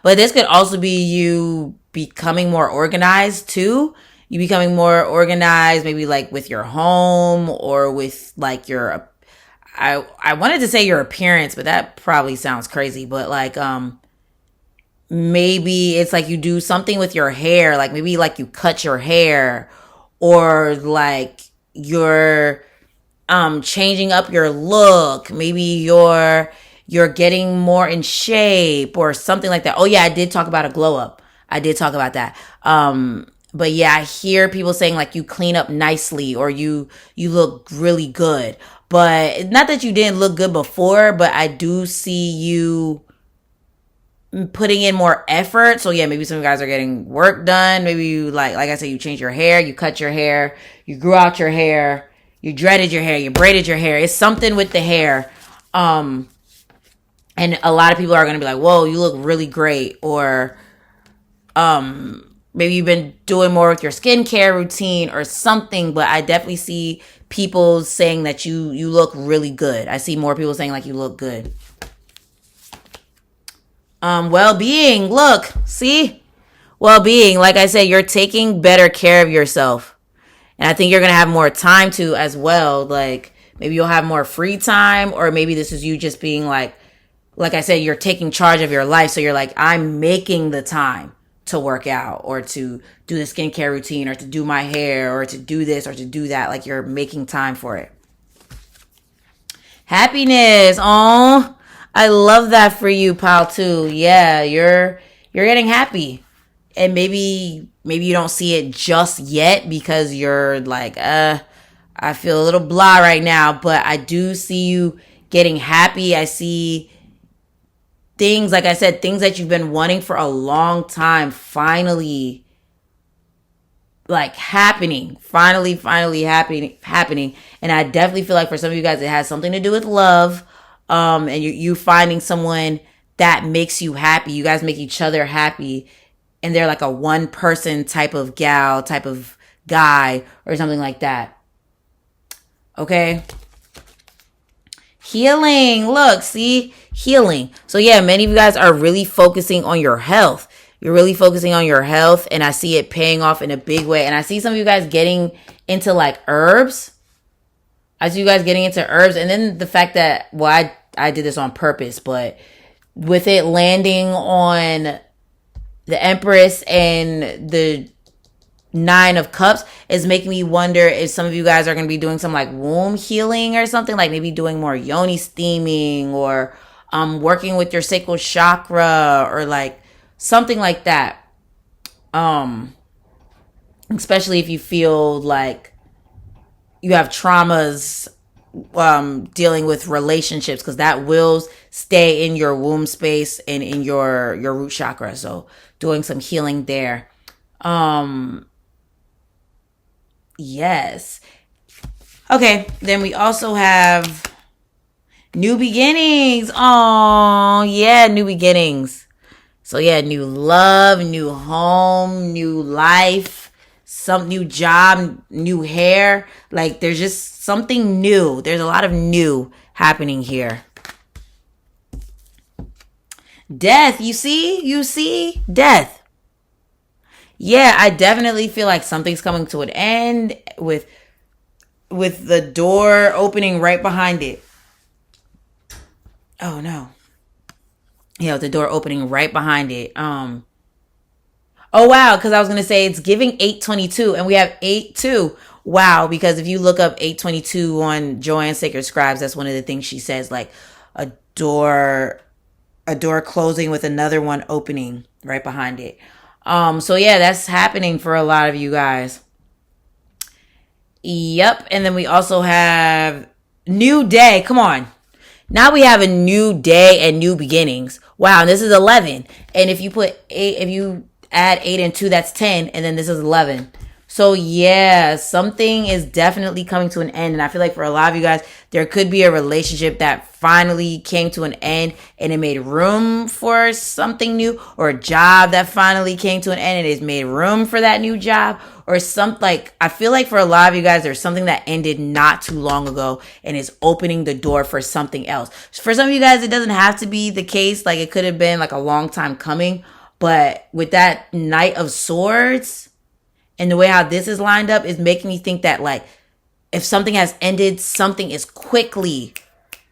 But this could also be you becoming more organized too. You becoming more organized, maybe like with your home, or with like your, I wanted to say your appearance, but that probably sounds crazy. But like, maybe it's like you do something with your hair, like maybe like you cut your hair, or like you're changing up your look. Maybe you're getting more in shape or something like that. Oh yeah, I did talk about a glow up. I did talk about that. But yeah, I hear people saying like you clean up nicely, or you look really good. But not that you didn't look good before, but I do see you putting in more effort. So yeah, maybe some guys are getting work done. Maybe you like I said, you changed your hair, you cut your hair, you grew out your hair, you dreaded your hair, you braided your hair. It's something with the hair. And a lot of people are going to be like, whoa, you look really great. Or maybe you've been doing more with your skincare routine or something. But I definitely see people saying that you look really good. I see more people saying like you look good. Well-being, look, see? Well-being, like I said, you're taking better care of yourself. And I think you're going to have more time to as well. Like, maybe you'll have more free time, or maybe this is you just being like I said, you're taking charge of your life. So you're like, I'm making the time to work out, or to do the skincare routine, or to do my hair, or to do this, or to do that. Like, you're making time for it. Happiness. Oh, I love that for you, pal, too. Yeah, you're getting happy. And maybe you don't see it just yet because you're like, I I feel a little blah right now, but I do see you getting happy. I see things, like I said, things that you've been wanting for a long time finally like happening. Finally happening. And I definitely feel like for some of you guys it has something to do with love. And you finding someone that makes you happy. You guys make each other happy. And they're like a one person type of gal, type of guy, or something like that. Okay. Healing. Look, see? Healing. So yeah, many of you guys are really focusing on your health. You're really focusing on your health, and I see it paying off in a big way. And I see some of you guys getting into like herbs. I see you guys getting into herbs. And then the fact that, well, I did this on purpose, but with it landing on the Empress and the Nine of Cups is making me wonder if some of you guys are going to be doing some like womb healing or something, like maybe doing more yoni steaming or working with your sacral chakra or like something like that. Especially if you feel like you have traumas dealing with relationships, because that will stay in your womb space and in your root chakra. So doing some healing there. Yes. Okay, then we also have new beginnings. Oh, yeah, new beginnings. So yeah, new love, new home, new life, some new job, new hair. Like there's just something new. There's a lot of new happening here. Death, you see? Death. Yeah, I definitely feel like something's coming to an end with the door opening right behind it. Oh no. Yeah, with the door opening right behind it. Oh wow, because I was gonna say it's giving 822, and we have 82. Wow, because if you look up 822 on Joanne Sacred Scribes, that's one of the things she says, like a door closing with another one opening right behind it. So yeah, that's happening for a lot of you guys. Yep, and then we also have new day. Come on. Now we have a new day and new beginnings. Wow, and this is 11. And if you put 8, if you add 8 and 2, that's 10. And then this is 11. So yeah, something is definitely coming to an end. And I feel like for a lot of you guys, there could be a relationship that finally came to an end and it made room for something new, or a job that finally came to an end and it's made room for that new job, or something. Like, I feel like for a lot of you guys, there's something that ended not too long ago and is opening the door for something else. For some of you guys, it doesn't have to be the case. Like, it could have been like a long time coming, but with that Knight of Swords and the way how this is lined up is making me think that, like, if something has ended, something is quickly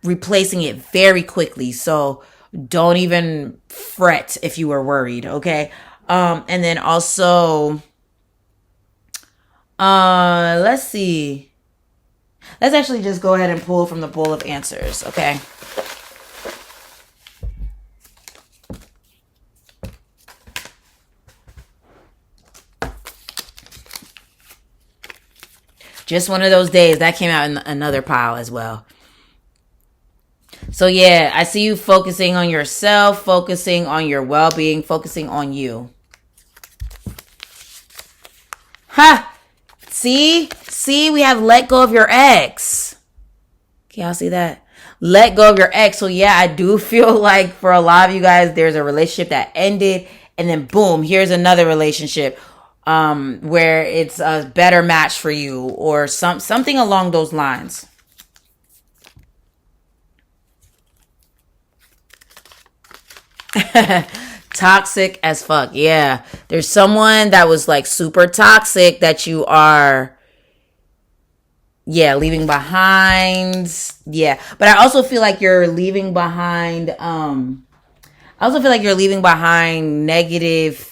replacing it very quickly. So don't even fret if you were worried, okay? And then also, let's see. Let's actually just go ahead and pull from the Bowl of Answers, okay? Just one of those days. That came out in another pile as well. So yeah, I see you focusing on yourself, focusing on your well-being, focusing on you. Ha! See, we have let go of your ex. Can y'all see that? Let go of your ex. So yeah, I do feel like for a lot of you guys, there's a relationship that ended, and then boom, here's another relationship where it's a better match for you, or something along those lines. Toxic as fuck. Yeah, there's someone that was like super toxic that you are leaving behind. Yeah, but I also feel like you're leaving behind negative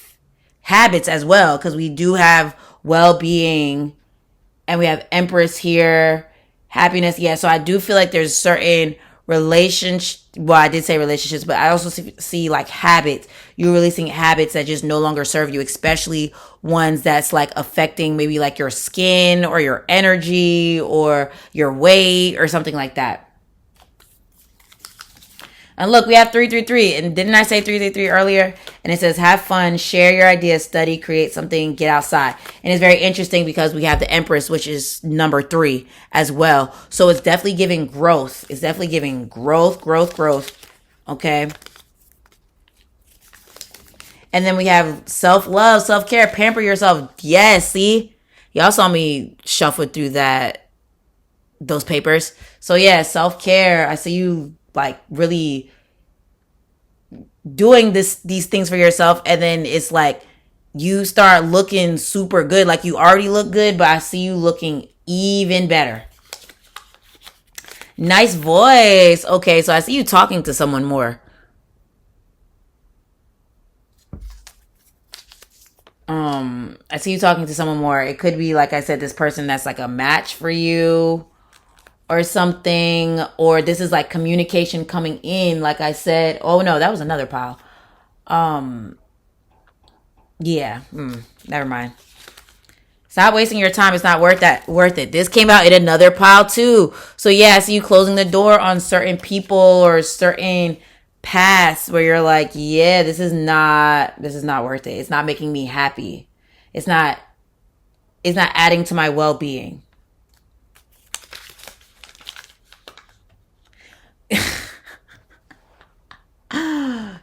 habits as well, because we do have well-being and we have Empress here, happiness. Yeah, so I do feel like there's certain I did say relationships, but I also see like habits. You're releasing habits that just no longer serve you, especially ones that's like affecting maybe like your skin or your energy or your weight or something like that. And look, we have 333. And didn't I say 333 earlier? And it says, have fun, share your ideas, study, create something, get outside. And it's very interesting because we have the Empress, which is number 3 as well. So it's definitely giving growth. It's definitely giving growth. Okay. And then we have self-love, self-care, pamper yourself. Yes, see? Y'all saw me shuffle through those papers. So yeah, self-care. I see you like really doing these things for yourself, and then it's like you start looking super good. Like you already look good, but I see you looking even better. Nice voice. Okay, so I see you talking to someone more. I see you talking to someone more. It could be, like I said, this person that's like a match for you or something, or this is like communication coming in, like I said. Oh no, that was another pile. Yeah, never mind. Stop wasting your time. It's not worth it. This came out in another pile too. So yeah, I see you closing the door on certain people or certain paths where you're like, yeah, this is not worth it. It's not making me happy. It's not adding to my well-being.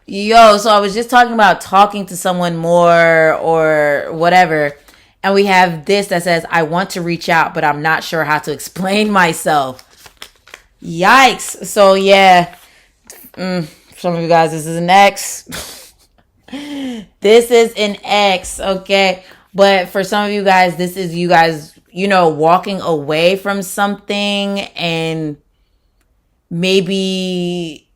Yo, so I was just talking about talking to someone more or whatever. And we have this that says, I want to reach out, but I'm not sure how to explain myself. Yikes. So yeah, some of you guys, this is an X. This is an X, okay? But for some of you guys, this is you guys, walking away from something and maybe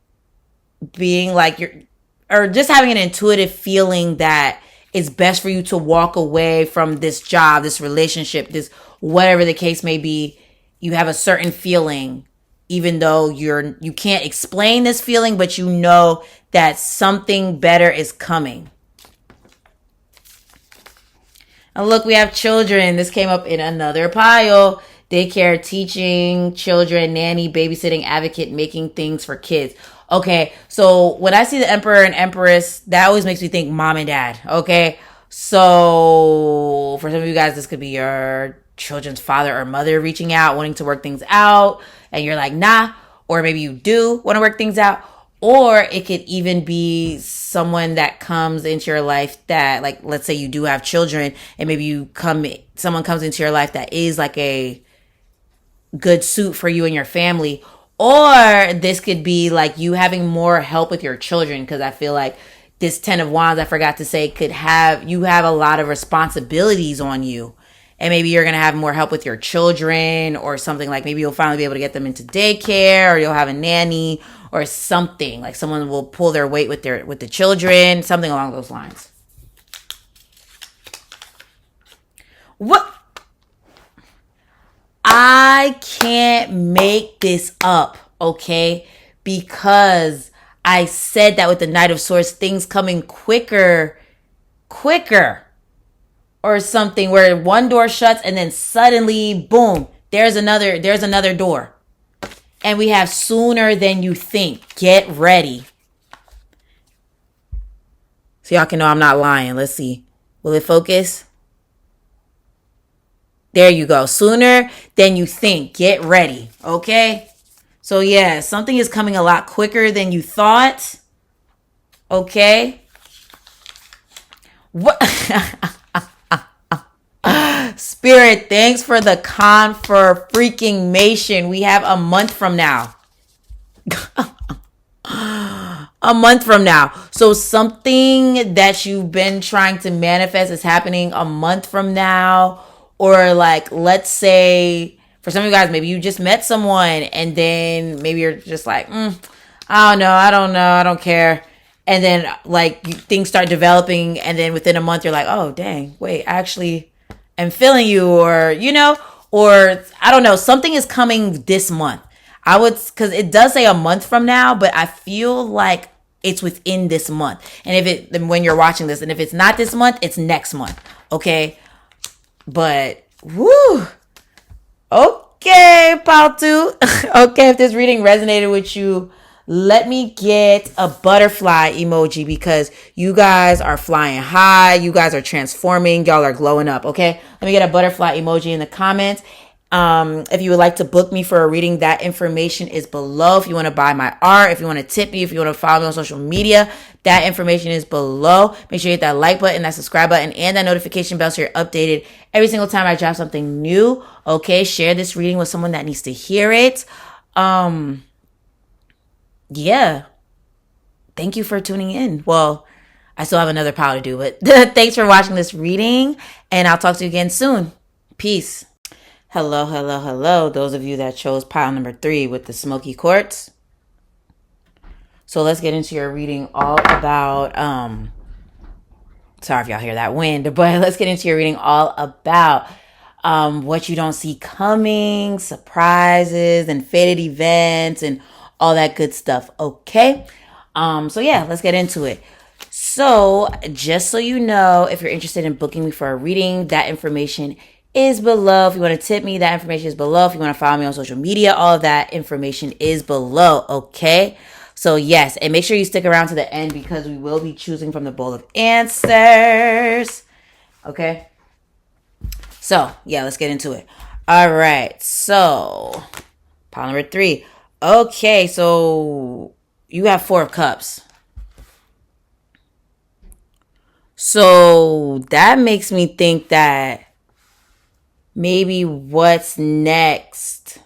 being like or just having an intuitive feeling that it's best for you to walk away from this job, this relationship, this whatever the case may be. You have a certain feeling, even though you can't explain this feeling, but you know that something better is coming. And look, we have children. This came up in another pile. Daycare, teaching, children, nanny, babysitting, advocate, making things for kids. Okay, so when I see the Emperor and Empress, that always makes me think mom and dad, okay? So for some of you guys, this could be your children's father or mother reaching out, wanting to work things out, and you're like, nah, or maybe you do want to work things out, or it could even be someone that comes into your life that, like, let's say you do have children, and maybe someone comes into your life that is like a good suit for you and your family. Or this could be like you having more help with your children, because I feel like this 10 of Wands, I forgot to say, you have a lot of responsibilities on you. And maybe you're going to have more help with your children or something, like maybe you'll finally be able to get them into daycare, or you'll have a nanny or something. Like someone will pull their weight with the children, something along those lines. What? I can't make this up, okay? Because I said that with the Knight of Swords, things coming quicker, or something, where one door shuts and then suddenly, boom, there's another door. And we have sooner than you think. Get ready. So y'all can know I'm not lying. Let's see. Will it focus? There you go. Sooner than you think. Get ready. Okay? So yeah, something is coming a lot quicker than you thought. Okay? What? Spirit, thanks for the confirmation. We have a month from now. A month from now. So something that you've been trying to manifest is happening a month from now. Or like, let's say, for some of you guys, maybe you just met someone and then maybe you're just like, I don't know, I don't care. And then like things start developing, and then within a month you're like, oh dang, wait, actually I'm feeling you, or I don't know, something is coming this month. I would, because it does say a month from now, but I feel like it's within this month. And if it, then when you're watching this, and if it's not this month, it's next month. Okay. But, woo. Okay, Paltu. Okay, if this reading resonated with you, let me get a butterfly emoji because you guys are flying high. You guys are transforming. Y'all are glowing up, okay? Let me get a butterfly emoji in the comments. If you would like to book me for a reading, that information is below. If you want to buy my art, if you want to tip me, if you want to follow me on social media, that information is below. Make sure you hit that like button, that subscribe button, and that notification bell so you're updated every single time I drop something new. Okay, share this reading with someone that needs to hear it. Yeah. Thank you for tuning in. Well, I still have another pile to do, but thanks for watching this reading, and I'll talk to you again soon. Peace. Hello, hello, hello. Those of you that chose pile number 3 with the smoky quartz. So let's get into your reading all about, sorry if y'all hear that wind, but let's get into your reading all about what you don't see coming, surprises and fated events and all that good stuff. Okay. So yeah, let's get into it. So just so you know, if you're interested in booking me for a reading, that information is below. If you want to tip me, that information is below. If you want to follow me on social media, all of that information is below. Okay. So yes, and make sure you stick around to the end because we will be choosing from the bowl of answers. Okay. So yeah, let's get into it. All right. So pile number 3. Okay. So you have 4 of cups. So that makes me think that maybe what's next,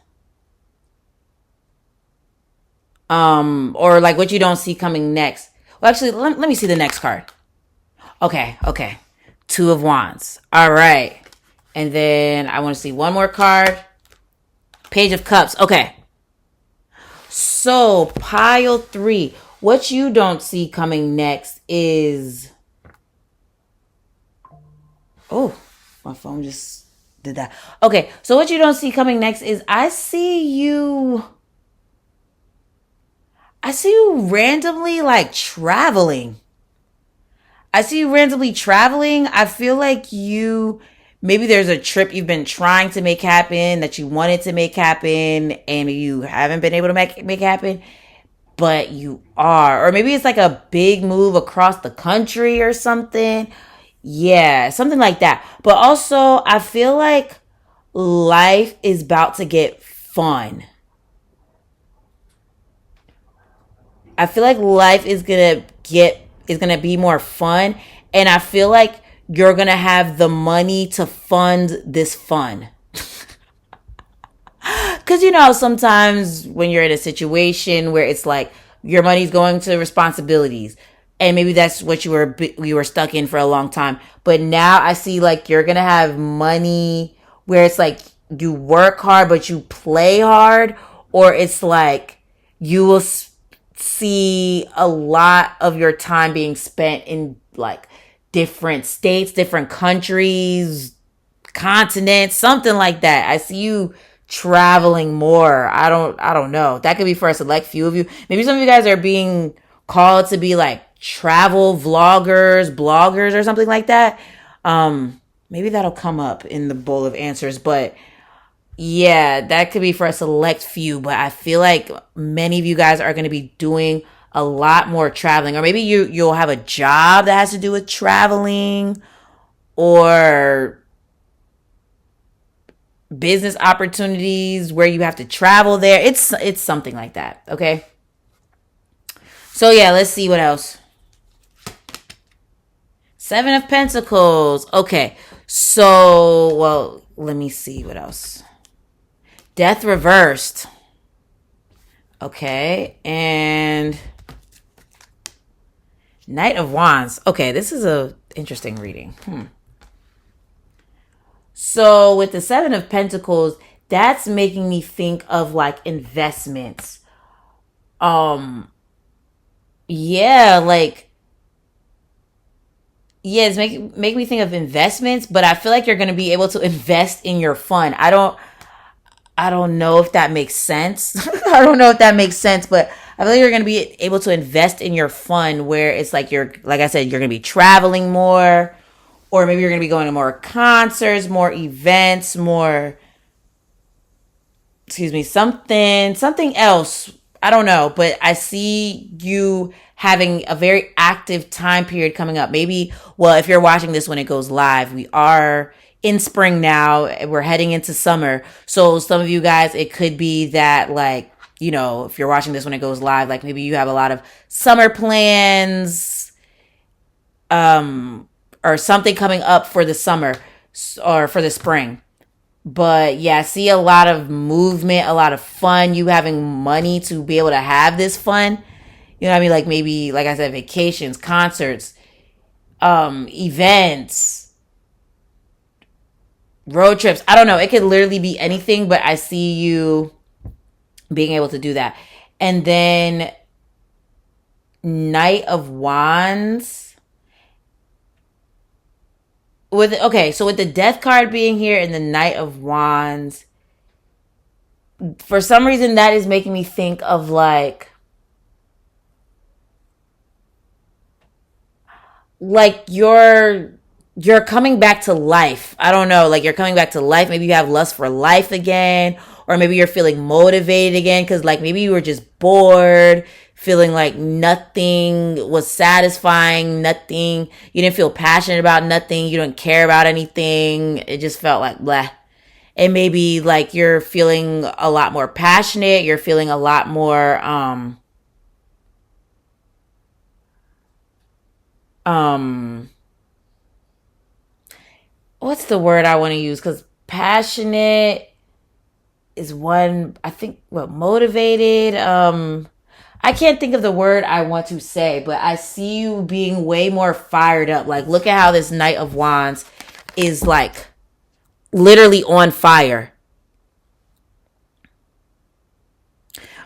or like what you don't see coming next. Well, actually, let me see the next card. Okay. 2 of Wands. All right. And then I want to see one more card. Page of Cups. Okay. So pile 3, what you don't see coming next is, oh, my phone just did that. Okay, so what you don't see coming next is I see you randomly like traveling. I feel like maybe there's a trip you've been trying to make happen that you wanted to make happen and you haven't been able to make happen, but you are. Or maybe it's like a big move across the country or something. Yeah, something like that. But also, I feel like life is about to get fun. I feel like life is going to be more fun. And I feel like you're going to have the money to fund this fun. Because, sometimes when you're in a situation where it's like your money's going to responsibilities, and maybe that's what you were stuck in for a long time. But now I see like you're going to have money where it's like you work hard, but you play hard. Or it's like you will see a lot of your time being spent in like different states, different countries, continents, something like that. I see you traveling more. I don't know. That could be for a select few of you. Maybe some of you guys are being called to be like travel vloggers, bloggers, or something like that. Maybe that'll come up in the bowl of answers, but yeah, that could be for a select few. But I feel like many of you guys are going to be doing a lot more traveling, or maybe you'll have a job that has to do with traveling, or business opportunities where you have to travel there. It's something like that. Okay. So yeah, let's see what else. 7 of Pentacles. Okay. So, well, let me see what else. Death reversed. Okay. And Knight of Wands. Okay, this is a interesting reading. So with the 7 of Pentacles, that's making me think of like investments. It's make me think of investments, but I feel like you're going to be able to invest in your fun. I don't know if that makes sense. I don't know if that makes sense, but I feel like you're going to be able to invest in your fun where it's like like I said, you're going to be traveling more, or maybe you're going to be going to more concerts, more events, more, excuse me, something else. I don't know, but I see you having a very active time period coming up. Maybe, well, if you're watching this when it goes live, we are in spring now. We're heading into summer. So some of you guys, it could be that, like, if you're watching this when it goes live, like maybe you have a lot of summer plans, or something coming up for the summer or for the spring. But yeah, I see a lot of movement, a lot of fun, you having money to be able to have this fun. You know what I mean? Like maybe, like I said, vacations, concerts, events, road trips. I don't know. It could literally be anything, but I see you being able to do that. And then Knight of Wands. So with the Death card being here and the Knight of Wands, for some reason that is making me think of like you're coming back to life. I don't know, like you're coming back to life. Maybe you have lust for life again, or maybe you're feeling motivated again because like maybe you were just bored, feeling like nothing was satisfying, nothing, you didn't feel passionate about nothing, you didn't care about anything. It just felt like blah. And maybe like you're feeling a lot more passionate, you're feeling a lot more um what's the word I want to use? Because passionate is one, I think, what, motivated. I can't think of the word I want to say, but I see you being way more fired up. Like, look at how this Knight of Wands is like literally on fire.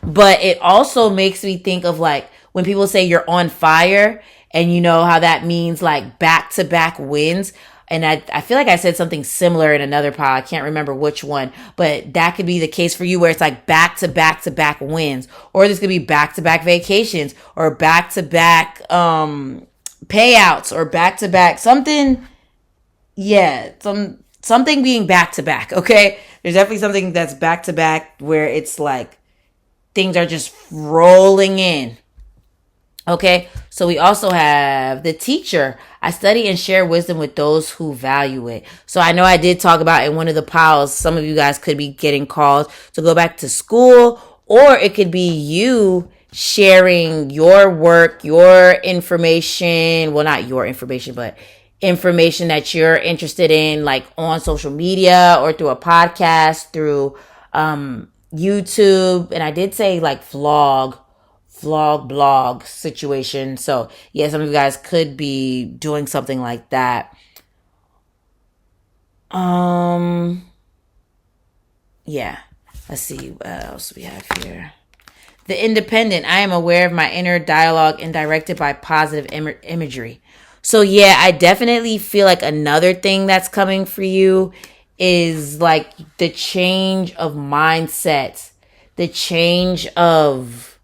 But it also makes me think of like when people say you're on fire, and you know how that means like back to back wins. And I feel like I said something similar in another pod. I can't remember which one, but that could be the case for you where it's like back to back to back wins, or this could be back to back vacations, or back to back payouts, or back to back something. Yeah, something being back to back. Okay, there's definitely something that's back to back where it's like things are just rolling in. Okay, so we also have the Teacher. I study and share wisdom with those who value it. So I know I did talk about in one of the piles, some of you guys could be getting called to go back to school, or it could be you sharing your work, your information. Well, not your information, but information that you're interested in, like on social media or through a podcast, through YouTube. And I did say like blog situation. So yeah, some of you guys could be doing something like that. Yeah, let's see what else we have here. The Independent. I am aware of my inner dialogue and directed by positive imagery. So yeah, I definitely feel like another thing that's coming for you is like the change of mindset, the change of,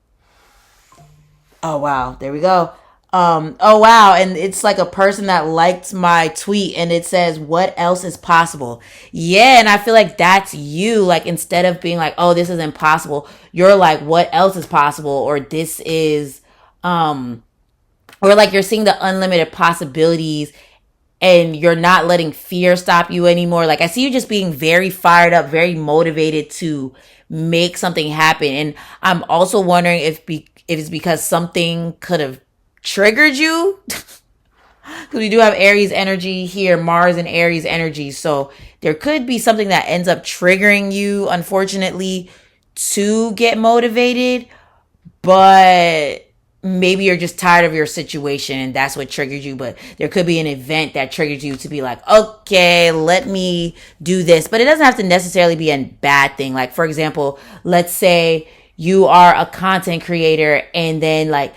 oh wow, there we go. Oh wow, and it's like a person that liked my tweet and it says, what else is possible? Yeah, and I feel like that's you. Like instead of being like, oh, this is impossible, you're like, what else is possible? Or this is or like you're seeing the unlimited possibilities, and you're not letting fear stop you anymore. Like I see you just being very fired up, very motivated to make something happen. And I'm also wondering if it's because something could have triggered you. Because we do have Aries energy here, Mars and Aries energy. So there could be something that ends up triggering you, unfortunately, to get motivated. But maybe you're just tired of your situation and that's what triggered you. But there could be an event that triggered you to be like, okay, let me do this. But it doesn't have to necessarily be a bad thing. Like, for example, let's say you are a content creator and then like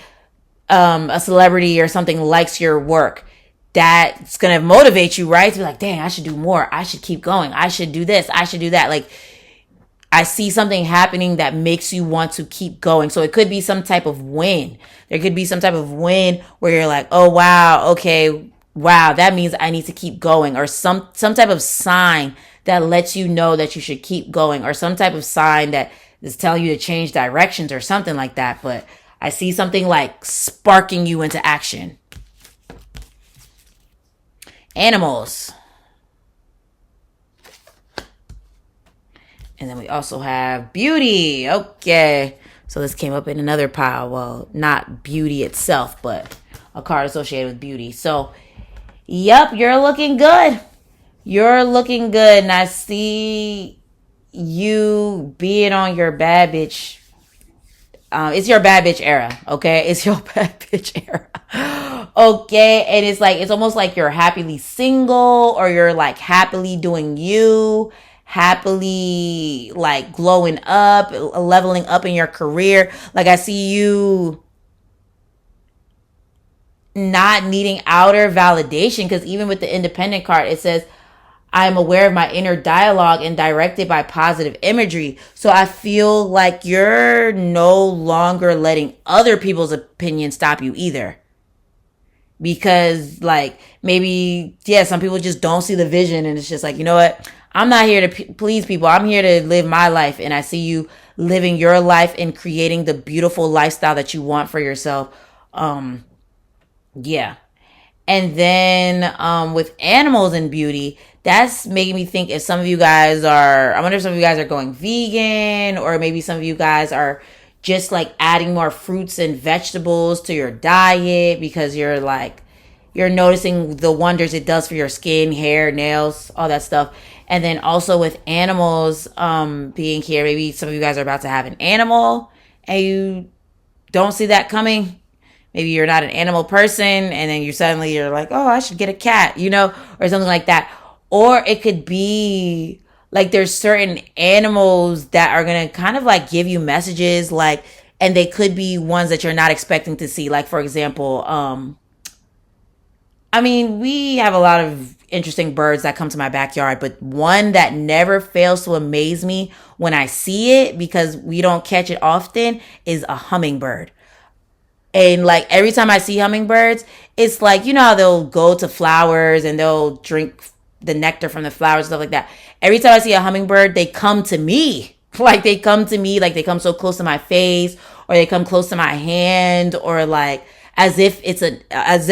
a celebrity or something likes your work. That's going to motivate you, right? To be like, dang, I should do more. I should keep going. I should do this. I should do that. Like, I see something happening that makes you want to keep going. So it could be some type of win. There could be some type of win where you're like, oh wow, okay, wow, that means I need to keep going, or some type of sign that lets you know that you should keep going, or some type of sign that is telling you to change directions or something like that. But I see something like sparking you into action. Animals. And then we also have beauty. Okay. So this came up in another pile. Well, not beauty itself, but a card associated with beauty. So, yep, you're looking good. You're looking good. And I see you being on your bad bitch. It's your bad bitch era. Okay. It's your bad bitch era. Okay. And it's like, it's almost like you're happily single, or you're like happily doing you, happily like glowing up, leveling up in your career. Like I see you not needing outer validation, because even with the independent card, it says, I'm aware of my inner dialogue and directed by positive imagery. So I feel like you're no longer letting other people's opinions stop you either. Because like maybe, yeah, some people just don't see the vision, and it's just like, you know what? I'm not here to please people. I'm here to live my life. And I see you living your life and creating the beautiful lifestyle that you want for yourself. Yeah. And then with animals and beauty, that's making me think if some of you guys are, I wonder if some of you guys are going vegan, or maybe some of you guys are just like adding more fruits and vegetables to your diet because you're like, you're noticing the wonders it does for your skin, hair, nails, all that stuff. And then also with animals being here, maybe some of you guys are about to have an animal and you don't see that coming. Maybe you're not an animal person, and then you're like, oh, I should get a cat, you know, or something like that. Or it could be like there's certain animals that are going to kind of like give you messages, like, and they could be ones that you're not expecting to see. Like, for example, I mean, we have a lot of interesting birds that come to my backyard, but one that never fails to amaze me when I see it, because we don't catch it often, is a hummingbird. And like every time I see hummingbirds, it's like, you know how they'll go to flowers and they'll drink the nectar from the flowers, stuff like that. Every time I see a hummingbird, they come to me. Like they come to me, like they come so close to my face, or they come close to my hand, or like as if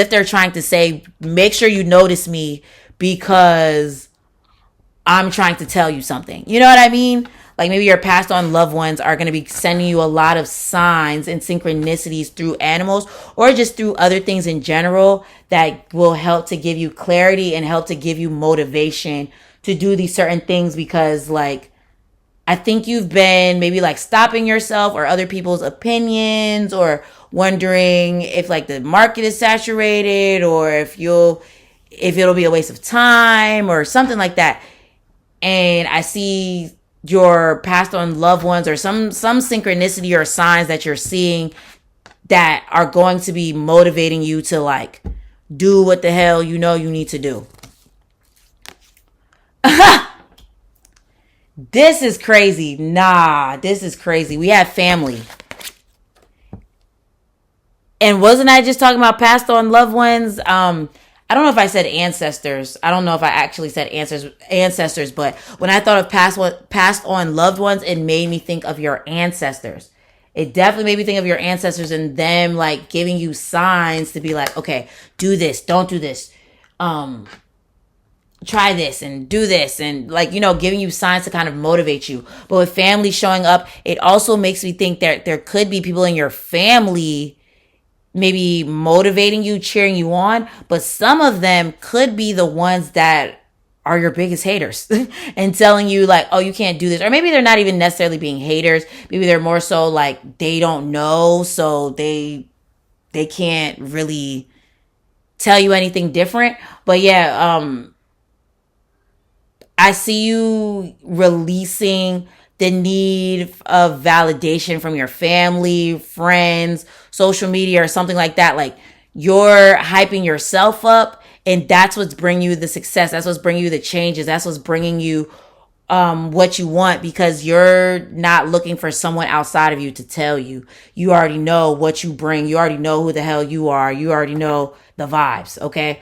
they're trying to say, make sure you notice me because I'm trying to tell you something. You know what I mean? Like maybe your passed on loved ones are going to be sending you a lot of signs and synchronicities through animals, or just through other things in general, that will help to give you clarity and help to give you motivation to do these certain things. Because like, I think you've been maybe like stopping yourself or other people's opinions, or wondering if like the market is saturated, or if it'll be a waste of time or something like that. And I see your passed on loved ones, or some synchronicity or signs that you're seeing that are going to be motivating you to like do what the hell you know you need to do. This is crazy. Nah, this is crazy. We have family. And wasn't I just talking about passed on loved ones? I don't know if I said ancestors. I don't know if I actually said ancestors, but when I thought of passed on loved ones, it made me think of your ancestors. It definitely made me think of your ancestors and them like giving you signs to be like, okay, do this, don't do this. Try this and do this, and like, you know, giving you signs to kind of motivate you. But with family showing up, it also makes me think that there could be people in your family maybe motivating you, cheering you on, but some of them could be the ones that are your biggest haters and telling you like, oh, you can't do this. Or maybe they're not even necessarily being haters. Maybe they're more so like they don't know, so they can't really tell you anything different. But yeah, I see you releasing the need of validation from your family, friends, social media, or something like that. Like you're hyping yourself up, and that's what's bringing you the success. That's what's bringing you the changes. That's what's bringing you what you want, because you're not looking for someone outside of you to tell you. You already know what you bring. You already know who the hell you are. You already know the vibes. Okay.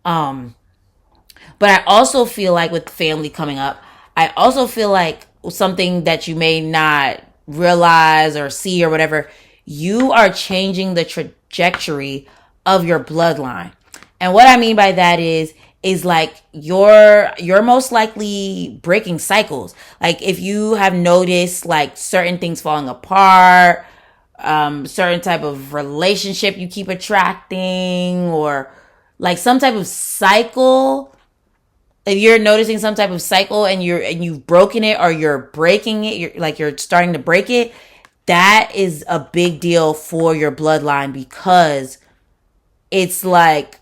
But I also feel like with family coming up, I also feel like something that you may not realize or see or whatever, you are changing the trajectory of your bloodline. And what I mean by that is like you're most likely breaking cycles. Like if you have noticed like certain things falling apart, certain type of relationship you keep attracting, or like some type of cycle, if you're noticing some type of cycle and you've broken it or you're breaking it, you're starting to break it, that is a big deal for your bloodline, because it's like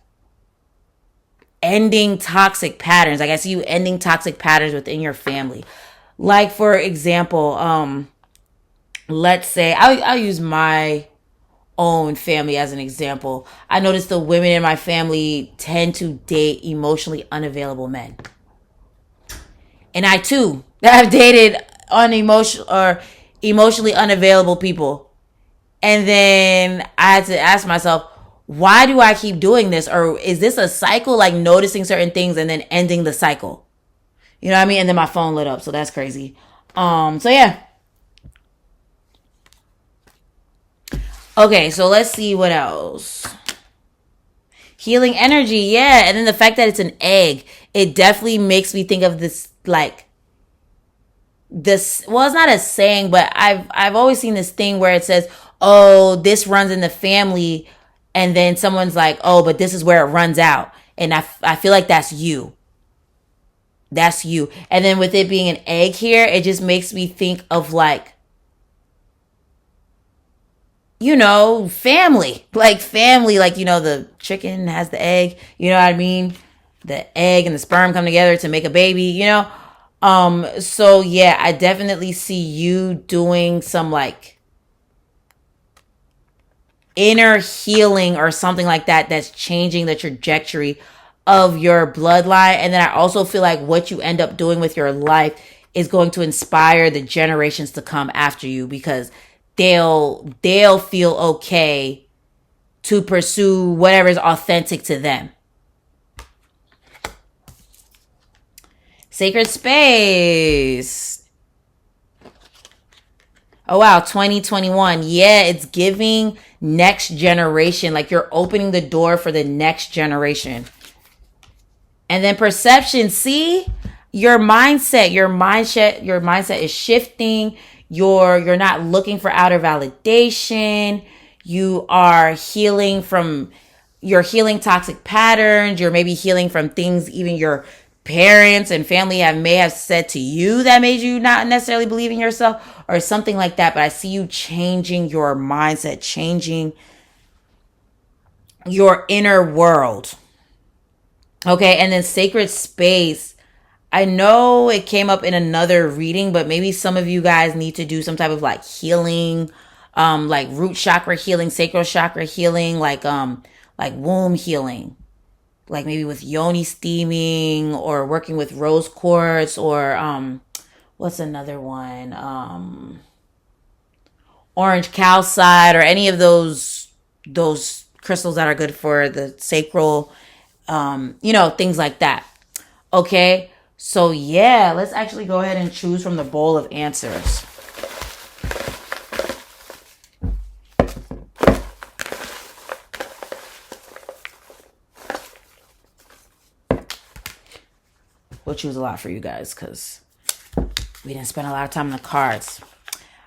ending toxic patterns. Like I see you ending toxic patterns within your family. Like for example, let's say I'll use my own family as an example. I notice the women in my family tend to date emotionally unavailable men. And I too have dated emotionally unavailable people. And then I had to ask myself, why do I keep doing this? Or is this a cycle, like noticing certain things and then ending the cycle? You know what I mean? And then my phone lit up, so that's crazy. So yeah. Okay, so let's see what else. Healing energy, yeah. And then the fact that it's an egg, it definitely makes me think of this, like, this, well, it's not a saying, but I've always seen this thing where it says, oh, this runs in the family, and then someone's like, oh, but this is where it runs out. And I feel like that's you. That's you. And then with it being an egg here, it just makes me think of like, you know, family. Like family, like, you know, the chicken has the egg, you know what I mean? The egg and the sperm come together to make a baby, you know? So yeah, I definitely see you doing some like inner healing or something like that that's changing the trajectory of your bloodline. And then I also feel like what you end up doing with your life is going to inspire the generations to come after you, because they'll feel okay to pursue whatever is authentic to them. Sacred space. Oh wow, 2021. Yeah, it's giving next generation. Like you're opening the door for the next generation. And then perception. See, your mindset is shifting. You're not looking for outer validation. You're healing toxic patterns. You're maybe healing from things even your parents and family may have said to you that made you not necessarily believe in yourself or something like that. But I see you changing your mindset, changing your inner world. Okay, and then sacred space. I know it came up in another reading, but maybe some of you guys need to do some type of like healing, like root chakra healing, sacral chakra healing, like womb healing, like maybe with yoni steaming or working with rose quartz, or what's another one? Orange calcite, or any of those crystals that are good for the sacral, things like that. Okay. So yeah, let's actually go ahead and choose from the bowl of answers. We'll choose a lot for you guys because we didn't spend a lot of time on the cards.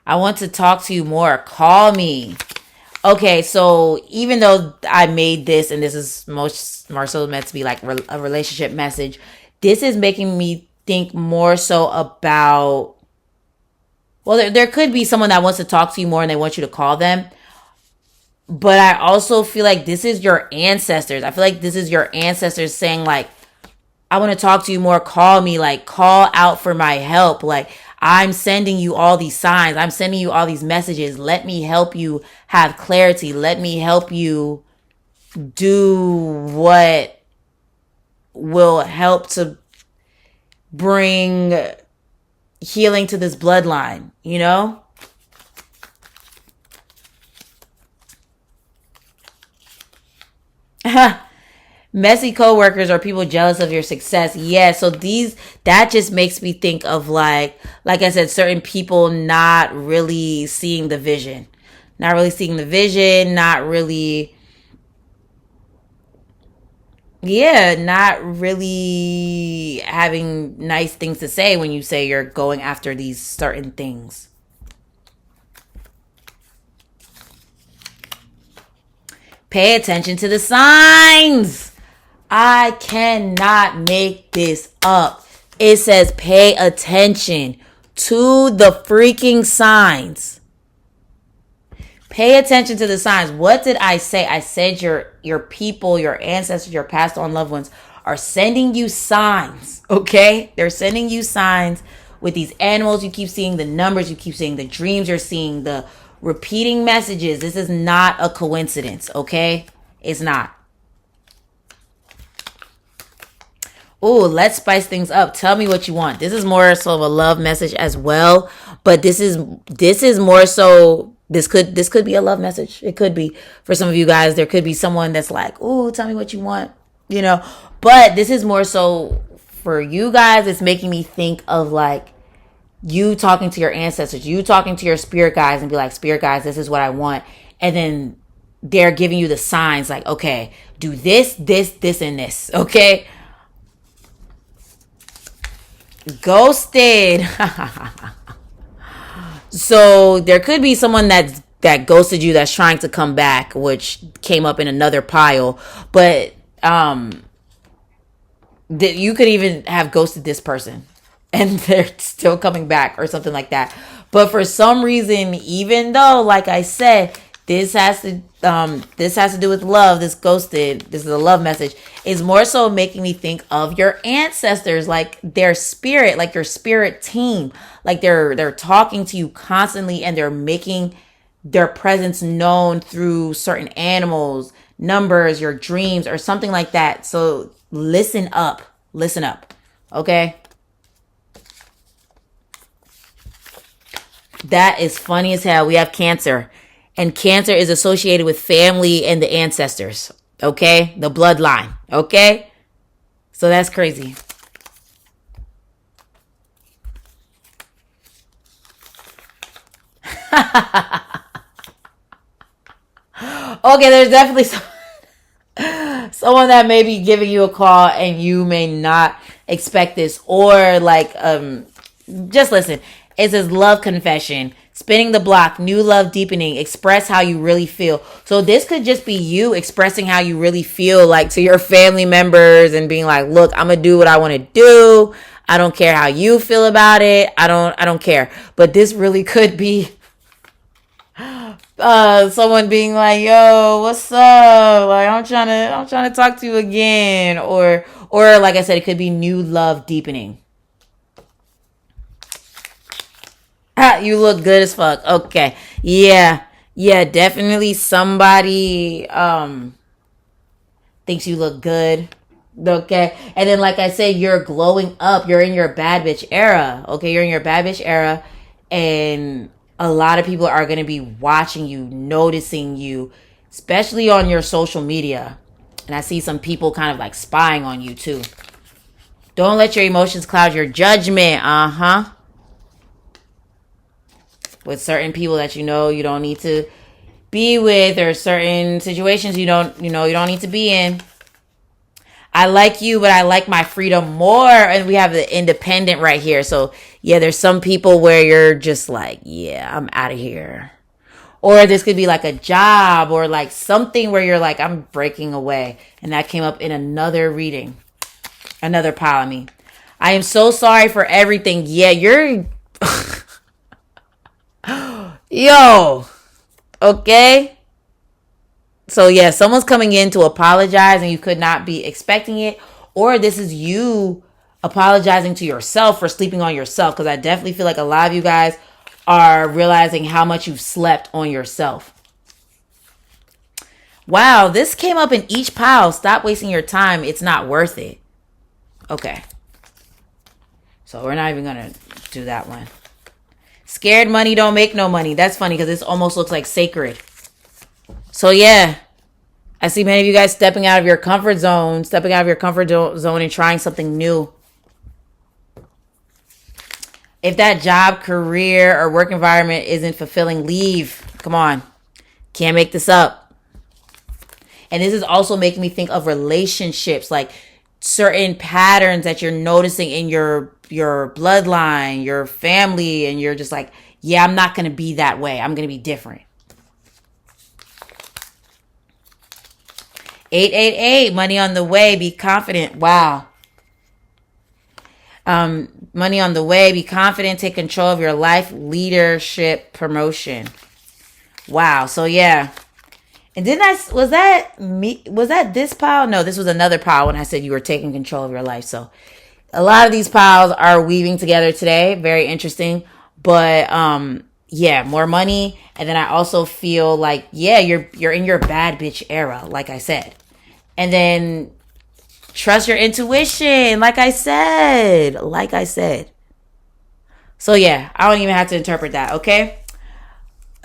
I want to talk to you more. Call me. Okay, so even though I made this, and this is more so meant to be like a relationship message, this is making me think more so about, well, there could be someone that wants to talk to you more and they want you to call them. But I also feel like this is your ancestors. I feel like this is your ancestors saying like, I want to talk to you more. Call me, like call out for my help. Like I'm sending you all these signs. I'm sending you all these messages. Let me help you have clarity. Let me help you do what will help to bring healing to this bloodline, you know? Messy coworkers or people jealous of your success. Yeah, so that just makes me think of like I said, certain people not really seeing the vision. Not really seeing the vision, not really not really having nice things to say when you say you're going after these certain things. Pay attention to the signs. I cannot make this up. It says pay attention to the freaking signs. Pay attention to the signs. What did I say? I said your people, your ancestors, your passed on loved ones are sending you signs, okay? They're sending you signs with these animals. You keep seeing the numbers. You keep seeing the dreams. You're seeing the repeating messages. This is not a coincidence, okay? It's not. Oh, let's spice things up. Tell me what you want. This is more so of a love message as well, but this is more so this could be a love message. It could be for some of you guys. There could be someone that's like, "Oh, tell me what you want," you know. But this is more so for you guys. It's making me think of like you talking to your ancestors, you talking to your spirit guides, and be like, "Spirit guides, this is what I want," and then they're giving you the signs like, "Okay, do this, this, this, and this." Okay. Ghosted. So there could be someone that ghosted you that's trying to come back, which came up in another pile. But you could even have ghosted this person and they're still coming back or something like that. But for some reason, even though, like I said, this has to do with love. This ghosted, this is a love message, is more so making me think of your ancestors, like their spirit, like your spirit team, like they're talking to you constantly and they're making their presence known through certain animals, numbers, your dreams, or something like that. So listen up, okay? That is funny as hell. We have Cancer. And Cancer is associated with family and the ancestors. Okay? The bloodline. Okay? So that's crazy. Okay, there's definitely someone that may be giving you a call and you may not expect this. Or like, just listen. It says love confession. Spinning the block, new love deepening, express how you really feel. So this could just be you expressing how you really feel, like to your family members and being like, look, I'm going to do what I want to do. I don't care how you feel about it. I don't care. But this really could be someone being like, yo, what's up? Like, I'm trying to talk to you again. Or like I said, it could be new love deepening. You look good as fuck. Okay. Yeah, definitely somebody thinks you look good. Okay. And then like I said, you're glowing up. You're in your bad bitch era. Okay, you're in your bad bitch era. And a lot of people are going to be watching you, noticing you, especially on your social media. And I see some people kind of like spying on you too. Don't let your emotions cloud your judgment. With certain people that you don't need to be with, or certain situations you don't need to be in. I like you, but I like my freedom more. And we have the independent right here. So yeah, there's some people where you're just like, yeah, I'm out of here. Or this could be like a job or like something where you're like, I'm breaking away. And that came up in another reading, another pile of me. I am so sorry for everything. Yeah, you're yo, okay? So yeah, someone's coming in to apologize and you could not be expecting it. Or this is you apologizing to yourself for sleeping on yourself. Because I definitely feel like a lot of you guys are realizing how much you've slept on yourself. Wow, this came up in each pile. Stop wasting your time. It's not worth it. Okay. So we're not even going to do that one. Scared money don't make no money. That's funny because this almost looks like sacred. So yeah, I see many of you guys stepping out of your comfort zone, and trying something new. If that job, career, or work environment isn't fulfilling, leave. Come on. Can't make this up. And this is also making me think of relationships, like certain patterns that you're noticing in your bloodline, your family, and you're just like, yeah, I'm not going to be that way. I'm going to be different. 888, money on the way, be confident. Wow. Money on the way, be confident, take control of your life, leadership, promotion. Wow. So yeah. And was that this pile? No, this was another pile when I said you were taking control of your life. So a lot of these piles are weaving together today. Very interesting. But yeah, more money. And then I also feel like, yeah, you're in your bad bitch era, like I said. And then trust your intuition, like I said. So yeah, I don't even have to interpret that, okay?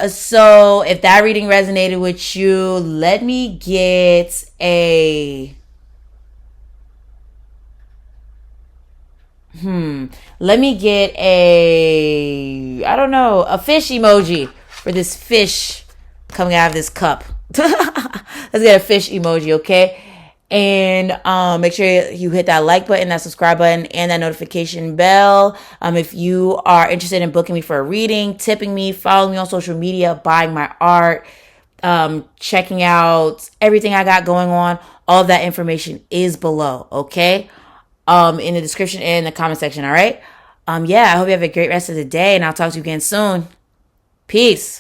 So if that reading resonated with you, let me get a... Let me get I don't know, a fish emoji for this fish coming out of this cup. Let's get a fish emoji, okay? And make sure you hit that like button, that subscribe button, and that notification bell. If you are interested in booking me for a reading, tipping me, following me on social media, buying my art, checking out everything I got going on, all of that information is below, okay? In the description and in the comment section, all right? Yeah, I hope you have a great rest of the day, and I'll talk to you again soon. Peace.